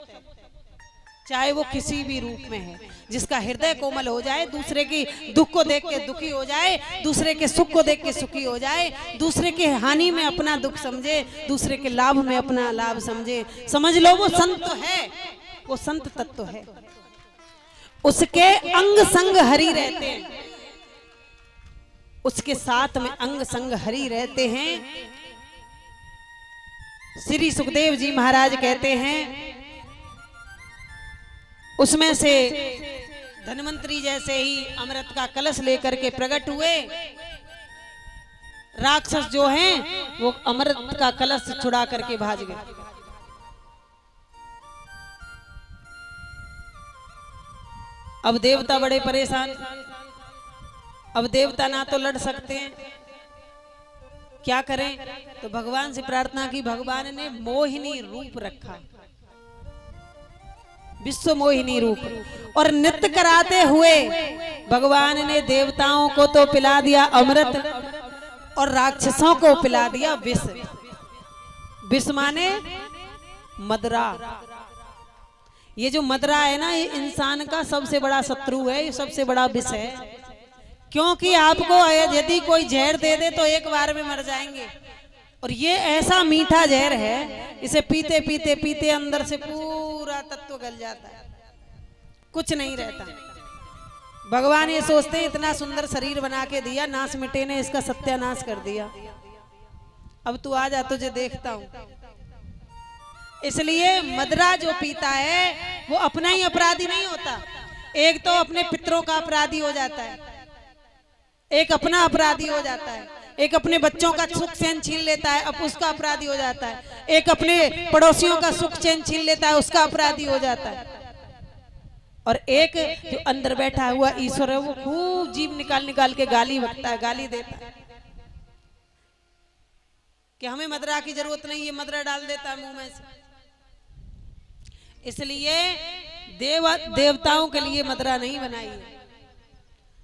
चाहे वो किसी भी रूप में है, जिसका हृदय कोमल हो जाए, दूसरे की दुख को देख के दुखी हो जाए, दूसरे के सुख को देख के सुखी हो जाए, दूसरे के हानि में अपना दुख समझे, दूसरे के लाभ में अपना लाभ समझे, समझ लो वो संत है, वो संत तत्व है। उसके अंग संग हरि रहते हैं, उसके साथ में अंग संग हरि रहते हैं। श्री सुखदेव जी महाराज कहते हैं, उसमें से धन्वंतरी जैसे ही अमृत का कलश लेकर के प्रकट हुए। राक्षस जो हैं वो अमृत का कलश छुड़ा करके भाग गए। अब देवता बड़े परेशान। अब देवता ना तो लड़ सकते हैं, क्या करें? तो भगवान से प्रार्थना की। भगवान ने मोहिनी रूप रखा, विश्व मोहिनी रूप। और नृत्य कराते हुए भगवान ने देवताओं को तो पिला दिया अमृत और राक्षसों को पिला दिया विष। विष माने मदरा। ये जो मदरा है ना, ये इंसान का सबसे बड़ा शत्रु है, ये सबसे बड़ा विष है। क्योंकि आपको यदि कोई जहर दे दे तो एक बार में मर जाएंगे। और ये ऐसा मीठा जहर है, इसे पीते पीते पीते अंदर से पूरा तत्व गल जाता है, कुछ नहीं रहता। भगवान ये सोचते हैं इतना सुंदर शरीर बना के दिया, नाश मिटे ने इसका सत्यानाश कर दिया। अब तू आ जा, तुझे देखता हूं। इसलिए मदरा जो पीता है वो अपना ही अपराधी नहीं होता। एक तो अपने पितरों का अपराधी हो जाता है, एक अपना अपराधी हो जाता है, एक अपने बच्चों का सुख चैन छीन लेता है, अब उसका अपराधी हो जाता है, एक अपने पड़ोसियों का सुख चैन छीन लेता है, उसका अपराधी हो जाता है। और एक जो अंदर बैठा हुआ ईश्वर है वो खूब जीभ निकाल निकाल के गाली बकता है, गाली देता है कि हमें मदरा की जरूरत नहीं, ये मदरा डाल देता है मुंह में से। इसलिए देवताओं के लिए मदरा नहीं बनाई है,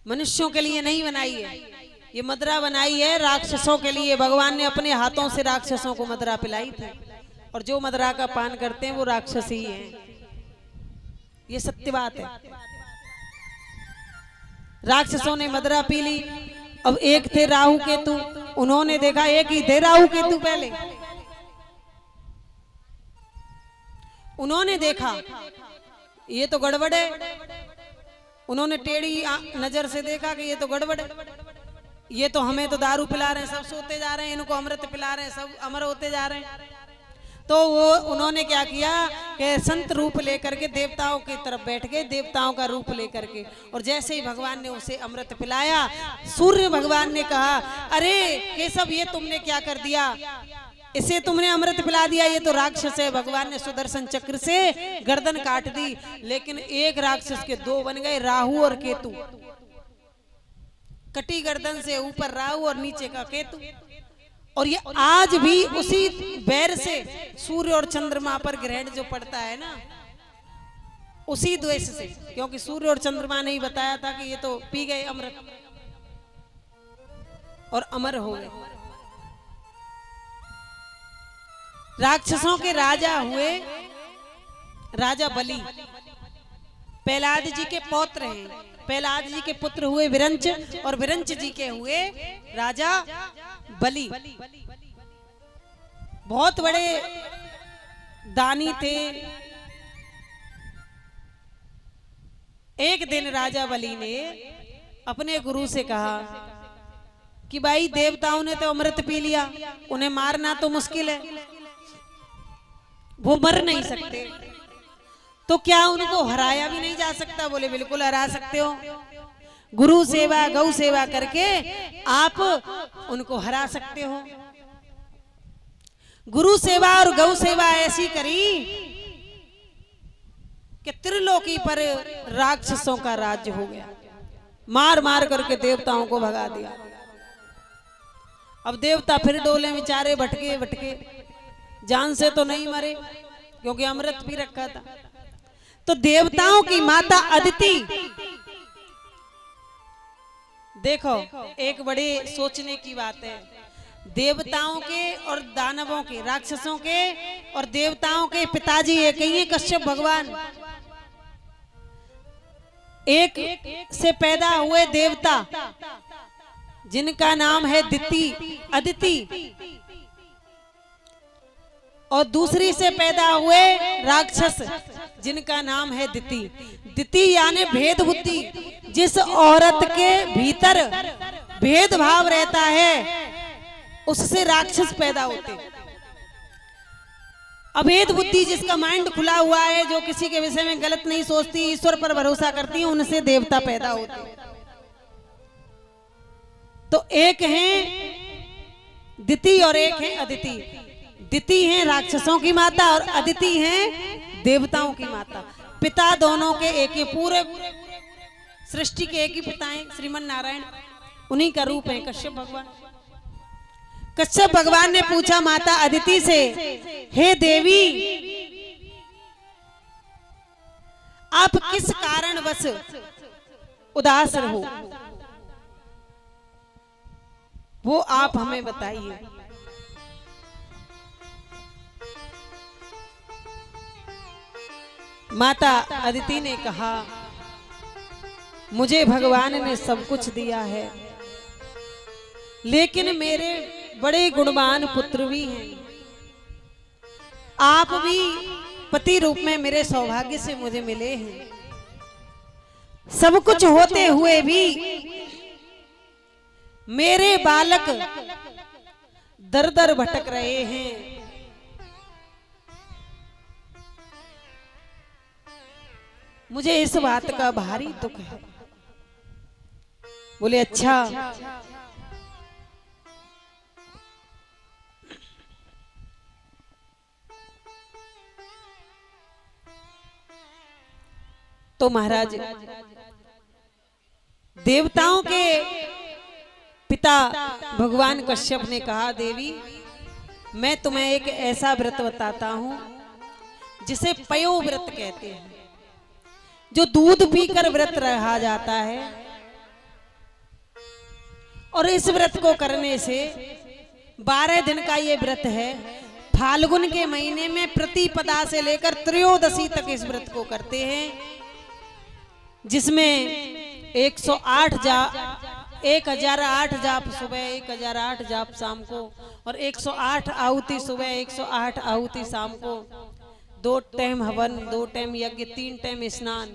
मनुष्यों के लिए नहीं बनाई है, ये मदरा बनाई है राक्षसों के लिए। भगवान ने अपने हाथों से राक्षसों को मदरा पिलाई थी, और जो मदरा का पान करते हैं वो राक्षस ही हैं। ये सत्य बात है। राक्षसों ने मदरा पी ली। अब एक थे राहु केतु, उन्होंने देखा, एक ही थे राहु केतु पहले, उन्होंने देखा ये तो गड़बड़ है। उन्होंने टेढ़ी नजर से देखा कि ये तो गड़बड़ है, ये तो हमें तो दारू पिला रहे हैं, सब सोते जा रहे हैं, इनको अमृत पिला रहे हैं, सब अमर होते जा रहे हैं। तो वो उन्होंने क्या किया कि संत रूप लेकर के देवताओं की तरफ बैठ गए, देवताओं का रूप लेकर के। और जैसे ही भगवान ने उसे अमृत पिलाया, सूर्य भगवान ने कहा, अरे केशव ये तुमने क्या कर दिया, इसे तुमने अमृत पिला दिया, ये तो राक्षस है। भगवान ने सुदर्शन चक्र से गर्दन काट दी, लेकिन एक राक्षस के दो बन गए, राहु और केतु। कटी गर्दन से ऊपर राहु और नीचे का केतु। और ये आज भी उसी बैर से सूर्य और चंद्रमा पर ग्रहण जो पड़ता है ना, उसी द्वेष से, क्योंकि सूर्य और चंद्रमा ने ही बताया था कि ये तो पी गए अमृत और अमर हो गए। राक्षसों के राजा हुए राजा बलि, प्रहलाद जी के पौत्र हैं। प्रहलाद जी के पुत्र हुए विरंच, और विरंच जी के हुए राजा बलि। बहुत बड़े दानी थे। एक दिन राजा बलि ने अपने गुरु से कहा कि भाई देवताओं ने तो अमृत पी लिया, उन्हें मारना तो मुश्किल है, वो मर नहीं सकते, तो क्या उनको हराया भी नहीं जा सकता? बोले बिल्कुल हरा सकते हो, गुरु सेवा गौ सेवा करके आप उनको हरा सकते हो। गुरु सेवा और गौ सेवा ऐसी करी कि त्रिलोकी पर राक्षसों का राज्य हो गया, मार मार करके देवताओं को भगा दिया। अब देवता फिर डोले बेचारे भटके भटके, जान से तो नहीं मरे क्योंकि अमृत भी रखा था। तो देवताओं की माता अदिति, देखो एक बड़े सोचने की बात है, देवताओं के और दानवों के, राक्षसों के और देवताओं के पिताजी एक ही है, कश्यप भगवान। एक से पैदा हुए देवता जिनका नाम है दिति, अदिति, और दूसरी से पैदा हुए राक्षस जिनका नाम है दिति। दिति यानी भेद बुद्धि, जिस औरत के भीतर भेदभाव रहता है उससे राक्षस पैदा होते। अभेद बुद्धि, जिसका माइंड खुला हुआ है, जो किसी के विषय में गलत नहीं सोचती, ईश्वर पर भरोसा करती है, उनसे देवता पैदा होते। तो एक है दिति और एक है अदिति। दिति है राक्षसों की माता और अदिति है देवताओं की माता। पिता दोनों के एक ही, पूरे सृष्टि के एक ही पिता हैं, श्रीमन नारायण, उन्हीं का रूप है कश्यप भगवान। कश्यप भगवान ने पूछा माता अदिति से, हे देवी, आप किस कारणवश उदास हो, वो आप हमें बताइए। माता अदिति ने कहा, मुझे भगवान ने सब कुछ दिया है, लेकिन मेरे बड़े गुणवान पुत्र भी हैं। आप भी पति रूप में मेरे सौभाग्य से मुझे मिले हैं। सब कुछ होते हुए भी मेरे बालक दर दर भटक रहे हैं। मुझे इस बात का भारी दुख है। बोले अच्छा, तो महाराज देवताओं के पिता भगवान कश्यप ने कहा, देवी मैं तुम्हें एक ऐसा व्रत बताता हूं जिसे पयो व्रत कहते हैं, जो दूध पीकर व्रत रहा जाता है और इस व्रत को करने से 12 दिन का ये व्रत है। फाल्गुन के महीने में प्रतिपदा से लेकर त्रयोदशी तक इस व्रत को करते हैं, जिसमें 1008 जाप सुबह, 1008 जाप शाम को, और 108 आहुति सुबह, 108 आहुति शाम को, 2 टाइम हवन, 2 टाइम यज्ञ, 3 टाइम स्नान,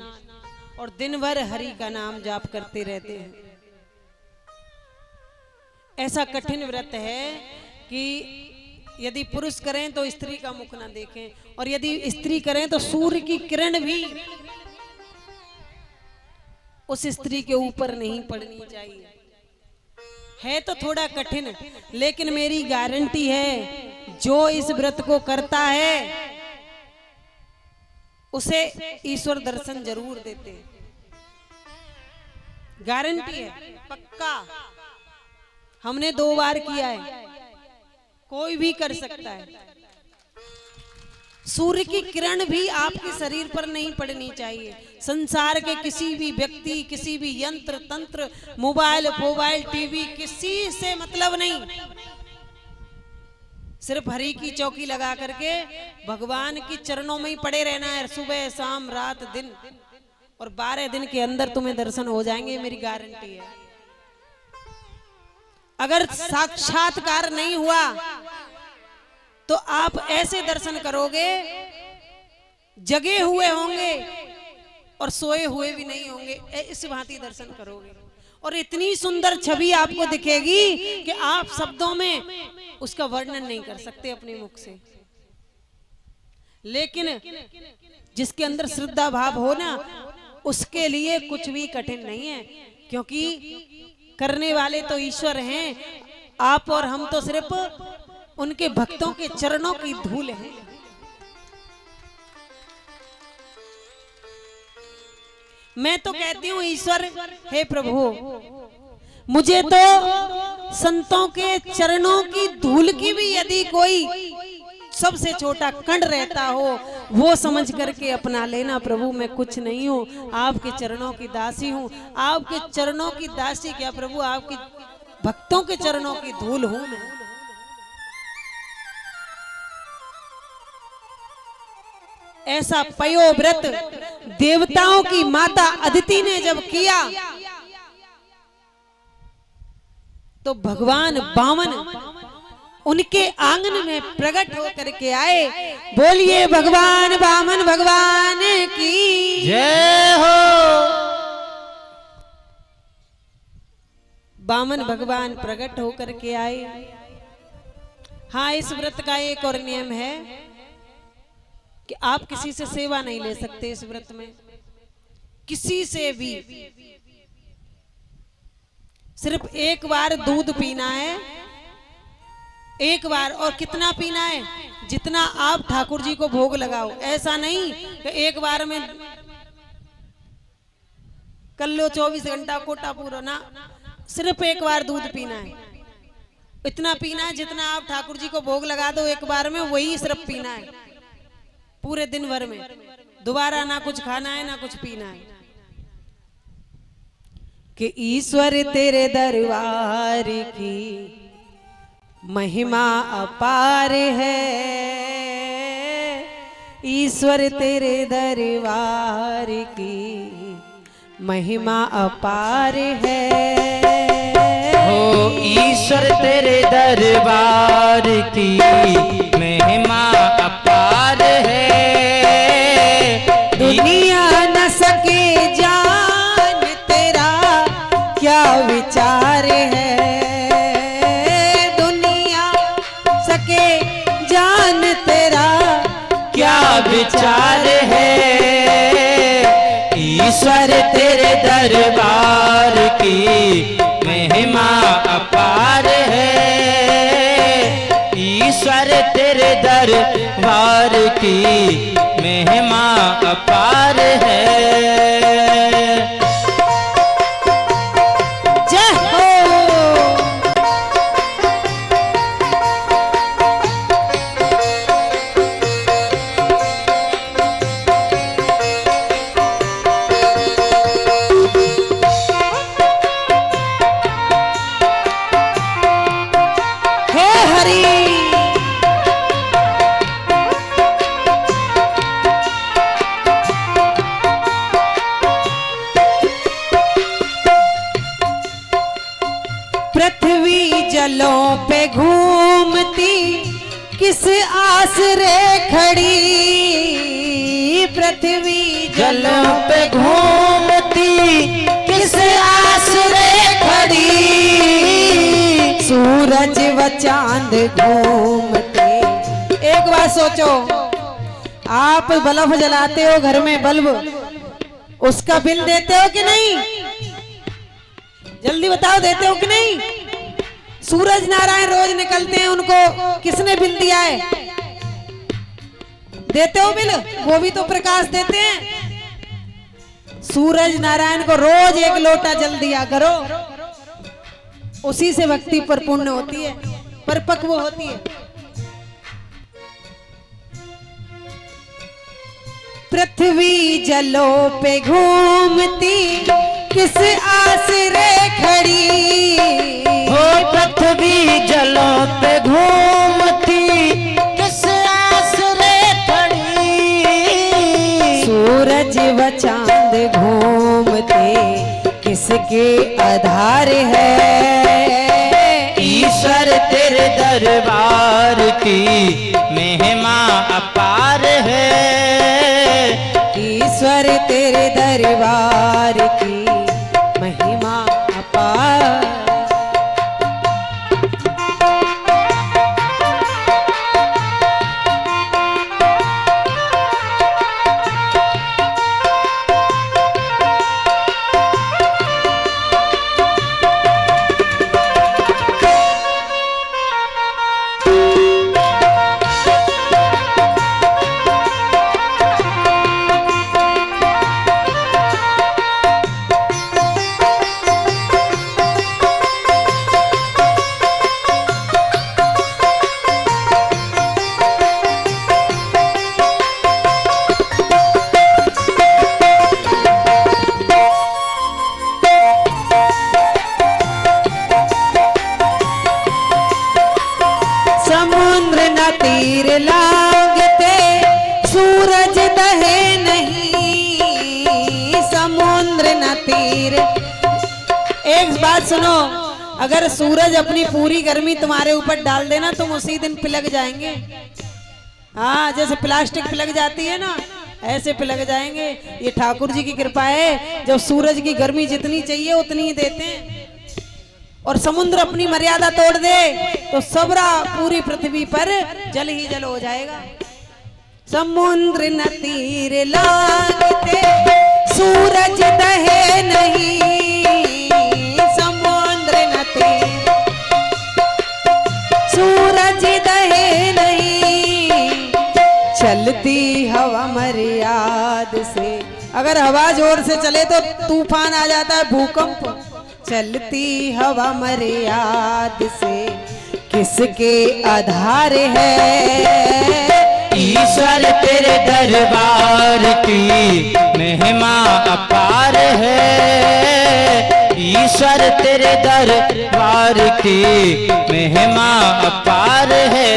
और दिन भर हरि का नाम जाप करते रहते हैं। ऐसा कठिन व्रत है कि यदि पुरुष करें तो स्त्री का मुख ना देखें, और यदि स्त्री करें तो सूर्य की किरण भी उस स्त्री के ऊपर नहीं पड़नी चाहिए। है तो थोड़ा कठिन, लेकिन मेरी गारंटी है जो इस व्रत को करता है उसे ईश्वर दर्शन जरूर देते हैं। गारंटी है, पक्का। हमने 2 बार किया है, कोई भी कर सकता है। सूर्य की किरण भी आपके शरीर पर नहीं पड़नी चाहिए। संसार के किसी भी व्यक्ति, किसी भी यंत्र तंत्र, मोबाइल टीवी, किसी से मतलब नहीं। सिर्फ हरि की चौकी लगा करके भगवान की चरणों में ही पड़े रहना है, सुबह शाम रात दिन, और 12 दिन के अंदर तुम्हें दर्शन हो जाएंगे, मेरी गारंटी है। अगर साक्षात्कार नहीं हुआ तो आप ऐसे दर्शन करोगे, जगे हुए होंगे और सोए हुए भी नहीं होंगे, इस भांति दर्शन करोगे, और इतनी सुंदर छवि आपको दिखेगी कि आप शब्दों में उसका वर्णन नहीं कर सकते अपने मुख से। लेकिन जिसके अंदर श्रद्धा भाव हो ना, उसके लिए कुछ भी कठिन नहीं है, क्योंकि करने वाले तो ईश्वर हैं। आप और हम तो सिर्फ उनके भक्तों के चरणों की धूल है। मैं तो कहती हूँ ईश्वर, हे प्रभु, मुझे तो संतों के चरणों की धूल की भी यदि कोई सबसे छोटा कण रहता हो, वो समझ करके अपना लेना प्रभु। मैं कुछ नहीं हूँ, आपके चरणों की दासी हूँ। आपके चरणों की दासी क्या प्रभु, आपके भक्तों के चरणों की धूल हूँ मैं। ऐसा पयोव्रत देवताओं की माता अदिति ने जब किया तो भगवान वामन उनके आंगन में प्रकट होकर के आए। बोलिए भगवान वामन भगवान की जय हो। वामन भगवान प्रकट होकर के आए। हाँ, इस व्रत का एक और नियम है कि आप किसी से सेवा नहीं ले सकते इस व्रत में, किसी से भी। सिर्फ एक बार दूध पीना है, एक बार, और कितना पीना है, जितना आप ठाकुर जी को भोग लगाओ। ऐसा नहीं कि एक बार में कर लो 24 घंटा कोटा पूरा ना, सिर्फ एक बार दूध पीना है। इतना पीना है जितना आप ठाकुर जी को भोग लगा दो एक बार में, वही सिर्फ पीना है पूरे दिन भर में। दोबारा ना कुछ खाना है ना कुछ पीना है। कि ईश्वर तेरे दरबार की महिमा अपार है, ईश्वर तेरे दरबार की महिमा अपार है। हो ईश्वर तेरे दरबार की महिमा अपार है। दुनिया न सके जान तेरा क्या विचार है, दुनिया सके जान तेरा क्या विचार है। ईश्वर तेरे दरबार की महिमा अपार है। ईश्वर तेरे दरबार की महिमा अपार है। जय हो। किस आसरे खड़ी पृथ्वी जल पे घूमती, किस आसरे खड़ी, सूरज व चांद घूमते। एक बात सोचो, आप बल्ब जलाते हो घर में, बल्ब, उसका बिल देते हो कि नहीं? जल्दी बताओ, देते हो कि नहीं? सूरज नारायण रोज निकलते हैं, उनको किसने बिल दिया है? देते हो बिल? वो भी तो प्रकाश देते हैं। सूरज नारायण को रोज एक लोटा जल दिया करो, उसी से भक्ति परिपूर्ण होती है, परिपक्व होती है। पृथ्वी जलों पे घूमती, किस आसरे खड़ी, हो पृथ्वी जलों पे घूमती, किस आसरे खड़ी, सूरज व चांद घूमते, किसके आधार है, ईश्वर तेरे दरबार की महिमा अपार है, ईश्वर तेरे दरबार की महिमा अपार। समुद्र न तीर लागते, सूरज दहे नहीं, समुद्र न तीर। एक बात सुनो, अगर सूरज अपनी पूरी गर्मी तुम्हारे ऊपर डाल देना, तुम उसी दिन पिलक जाएंगे। हाँ, जैसे प्लास्टिक पिलक जाती है ना, ऐसे पिलक जाएंगे। ये ठाकुर जी की कृपा है, जब सूरज की गर्मी जितनी चाहिए उतनी ही देते हैं। और समुद्र अपनी मर्यादा तोड़ दे तो सबरा पूरी पृथ्वी पर जल ही जल हो जाएगा। समुद्र न तीर लागते, सूरज दहे नहीं, समुद्र न तीर, सूरज दहे नहीं, चलती हवा मर्याद से। अगर हवा जोर से चले तो तूफान आ जाता है, भूकंप। चलती हवा मर्याद से, किसके आधार है, ईश्वर तेरे दरबार की महिमा अपार है, ईश्वर तेरे दरबार की महिमा अपार है।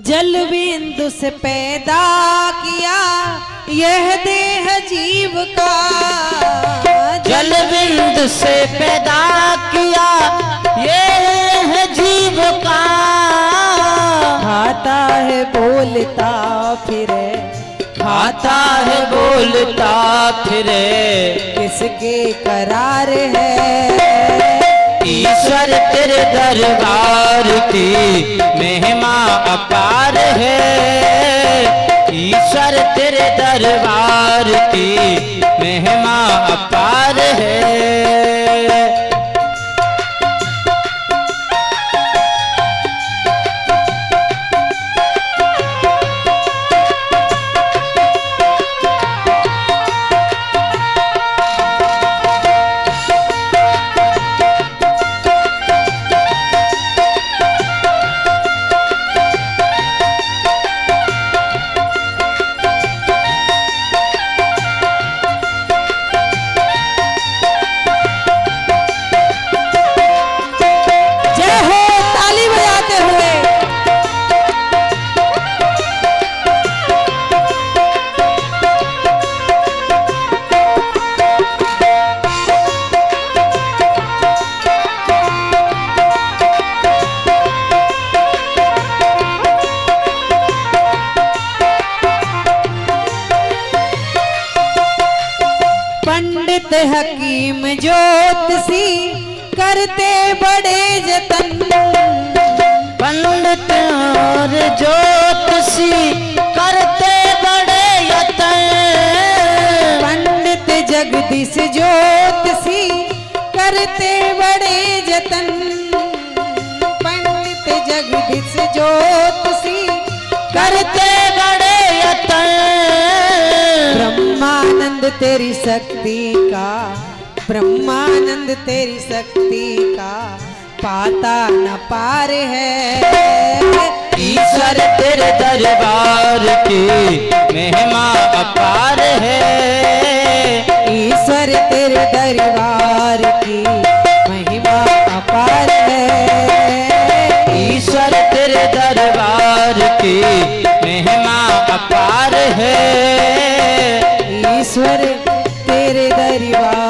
जल बिंदु से पैदा किया यह देह जीव का, जल बिंदु से पैदा किया यह जीव का, खाता है बोलता फिरे, खाता है बोलता फिरे, किसके करार है, ईश्वर तेरे दरबार की महिमा अपार है, ईश्वर तेरे दरबार की महिमा अपार है। पंडित हकीम ज्योतिषी करते बड़े जतन। पंडित और ज्योतिषी करते बड़े यतन। पंडित जगदीश ज्योतिषी करते बड़े जतन। पंडित जगदीश ज्योतिषी करते बड़े यतन। ब्रह्मानंद तेरी शक्ति का, ब्रह्मानंद तेरी शक्ति का पाता न पार है। ईश्वर तेरे दरबार की महिमा अपार है। ईश्वर तेरे दरबार की महिमा अपार है। ईश्वर तेरे दरबार की महिमा अपार है। ईश्वर तेरे दरबार।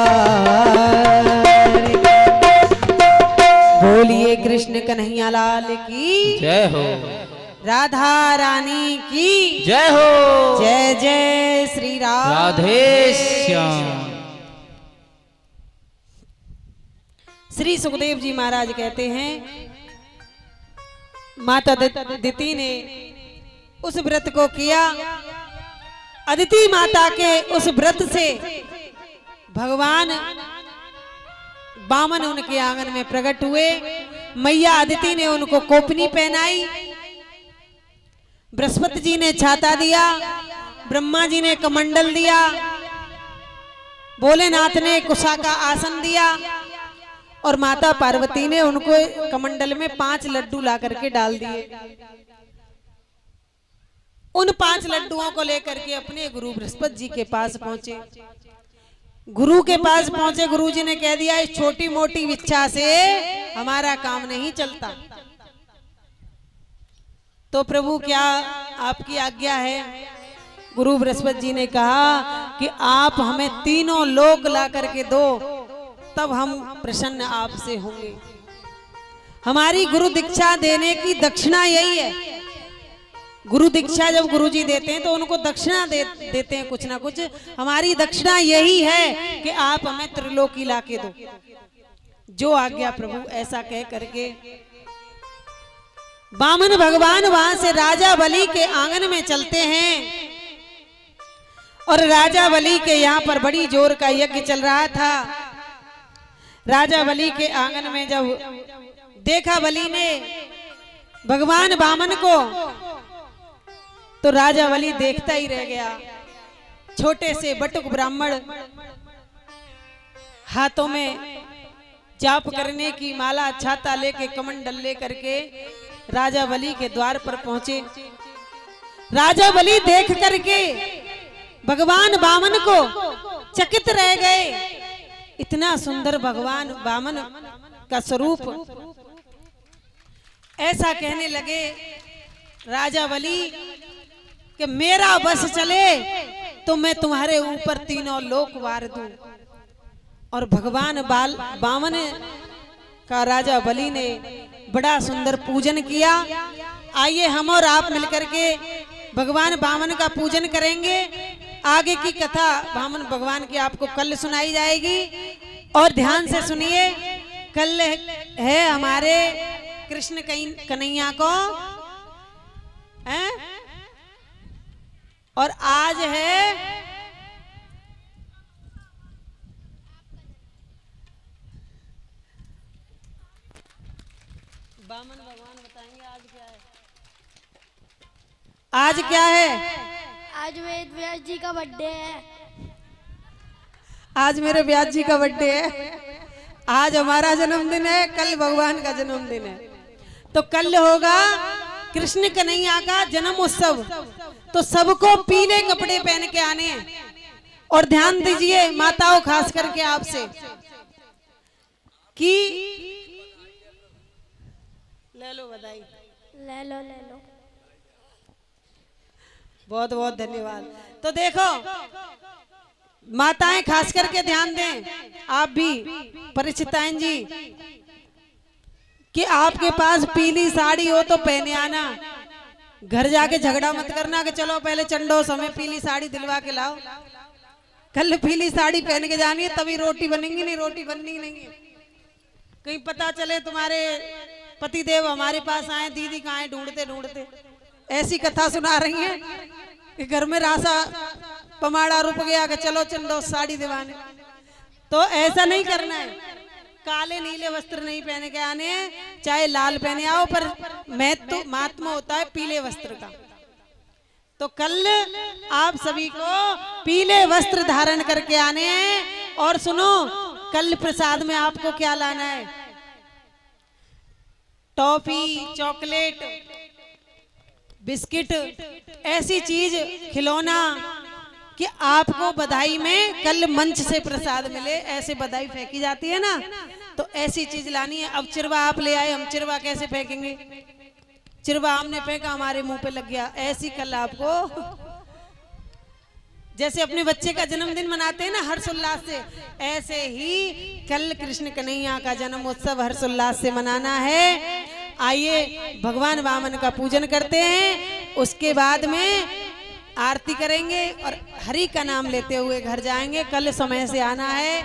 बोलिए कृष्ण कन्हैया लाल की जय हो। राधा रानी की जय हो। जय जय श्री राम। राधे श्याम। श्री सुखदेव जी महाराज कहते हैं माता अदिति ने उस व्रत को किया। अदिति माता के उस व्रत से भगवान वामन उनके आंगन में प्रकट हुए। मैया अदिति ने उनको कोपनी पहनाई। बृहस्पति जी ने छाता दिया। ब्रह्मा जी ने कमंडल दिया। भोलेनाथ ने कुशा का आसन दिया। और माता पार्वती ने उनको कमंडल में 5 लड्डू ला करके डाल दिए। उन 5 लड्डुओं को लेकर के अपने गुरु बृहस्पति जी के पास पहुंचे। गुरु के पास पहुंचे, गुरु जी ने कह दिया इस छोटी मोटी इच्छा से हमारा काम नहीं चलता, तो प्रभु क्या आपकी आज्ञा है। गुरु बृहस्पति जी ने कहा कि आप हमें 3 लोक ला करके दो, तब हम प्रसन्न आपसे होंगे। हमारी गुरु दीक्षा देने की दक्षिणा यही है। गुरु दीक्षा जब गुरु जी देते हैं तो उनको दक्षिणा देते हैं कुछ ना कुछ। हमारी दक्षिणा यही है कि आप हमें त्रिलोकी लाके दो। जो आज्ञा प्रभु, ऐसा कह करके वामन भगवान वहां से राजा बलि के आंगन में चलते हैं। और राजा बलि के यहाँ पर बड़ी जोर का यज्ञ चल रहा था। राजा बलि के आंगन में जब देखा बलि ने भगवान वामन को, तो राजा बलि देखता ही रह गया। छोटे से बटुक ब्राह्मण हाथों में जाप करने की माला, छाता लेके, कमंडल लेकर के राजा बलि के द्वार पर पहुंचे। राजा बलि देख करके भगवान वामन को चकित रह गए। इतना सुंदर भगवान वामन का स्वरूप। ऐसा कहने लगे राजा बलि कि मेरा बस चले तो मैं तुम्हारे ऊपर 3 लोक वार दूं। और भगवान वामन का राजा बलि ने बड़ा सुंदर पूजन किया। आइए हम और आप मिलकर के भगवान वामन का पूजन करेंगे। आगे की कथा वामन भगवान की आपको कल सुनाई जाएगी। और ध्यान से सुनिए, कल है हमारे कृष्ण कन्हैया को हैं? और आज है वामन भगवान। बताएंगे आज क्या है? आज क्या है? आज वेद व्यास जी का बर्थडे है। आज मेरे व्यास जी का बर्थडे है। आज हमारा जन्मदिन है, कल भगवान का जन्मदिन है। तो कल होगा कृष्ण कन्हैया का जन्म उत्सव। तो सबको पीले कपड़े पहन के आने हैं। और ध्यान दीजिए माताओं, खास करके आपसे, कि ले लो बधाई। ले लो ले लो। बहुत बहुत धन्यवाद। तो देखो माताएं खास करके ध्यान दें, आप भी परिचिताएं जी, कि आपके पास पीली साड़ी हो तो पहने आना। घर जाके झगड़ा मत करना कि चलो पहले चंडो समय पीली साड़ी दिलवा के लाओ। कल पीली साड़ी पहन के जानी है, तभी रोटी बनेंगी, नहीं रोटी बननी नहीं है। कहीं पता चले तुम्हारे पतिदेव हमारे पास आए, दीदी कहाँ है, ढूंढते ढूंढते। ऐसी कथा सुना रही है कि घर में रासा पमाड़ा रुक गया कि चलो चंदो साड़ी दिवाने। तो ऐसा नहीं करना है, काले नीले वस्त्र नहीं पहने के आने, चाहे लाल पहने आओ, पर महात्मा होता है पीले वस्त्र का। तो कल आप सभी को पीले वस्त्र धारण करके आने हैं। और सुनो, कल प्रसाद में आपको क्या लाना है? टॉफी, चॉकलेट, बिस्किट, ऐसी चीज, खिलौना कि आपको बधाई में कल मंच से प्रसाद मिले। ऐसे बधाई फेंकी जाती है ना, तो ऐसी चीज लानी है। अब चिरवा आप ले आए, हम चिरवा कैसे फेंकेंगे? चिरवा हमने फेंका, हमारे मुंह पे लग गया। ऐसी कल आपको, जैसे अपने बच्चे का जन्मदिन मनाते हैं ना हर्षोल्लास से, ऐसे ही कल कृष्ण कन्हैया का जन्म उत्सव हर्षोल्लास से मनाना है। आइए भगवान वामन का पूजन करते हैं, उसके बाद में आरती करेंगे और हरि का नाम लेते हुए घर जाएंगे। कल समय से आना है।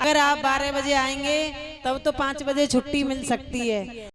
अगर आप 12 बजे आएंगे तब तो 5 बजे छुट्टी मिल सकती है।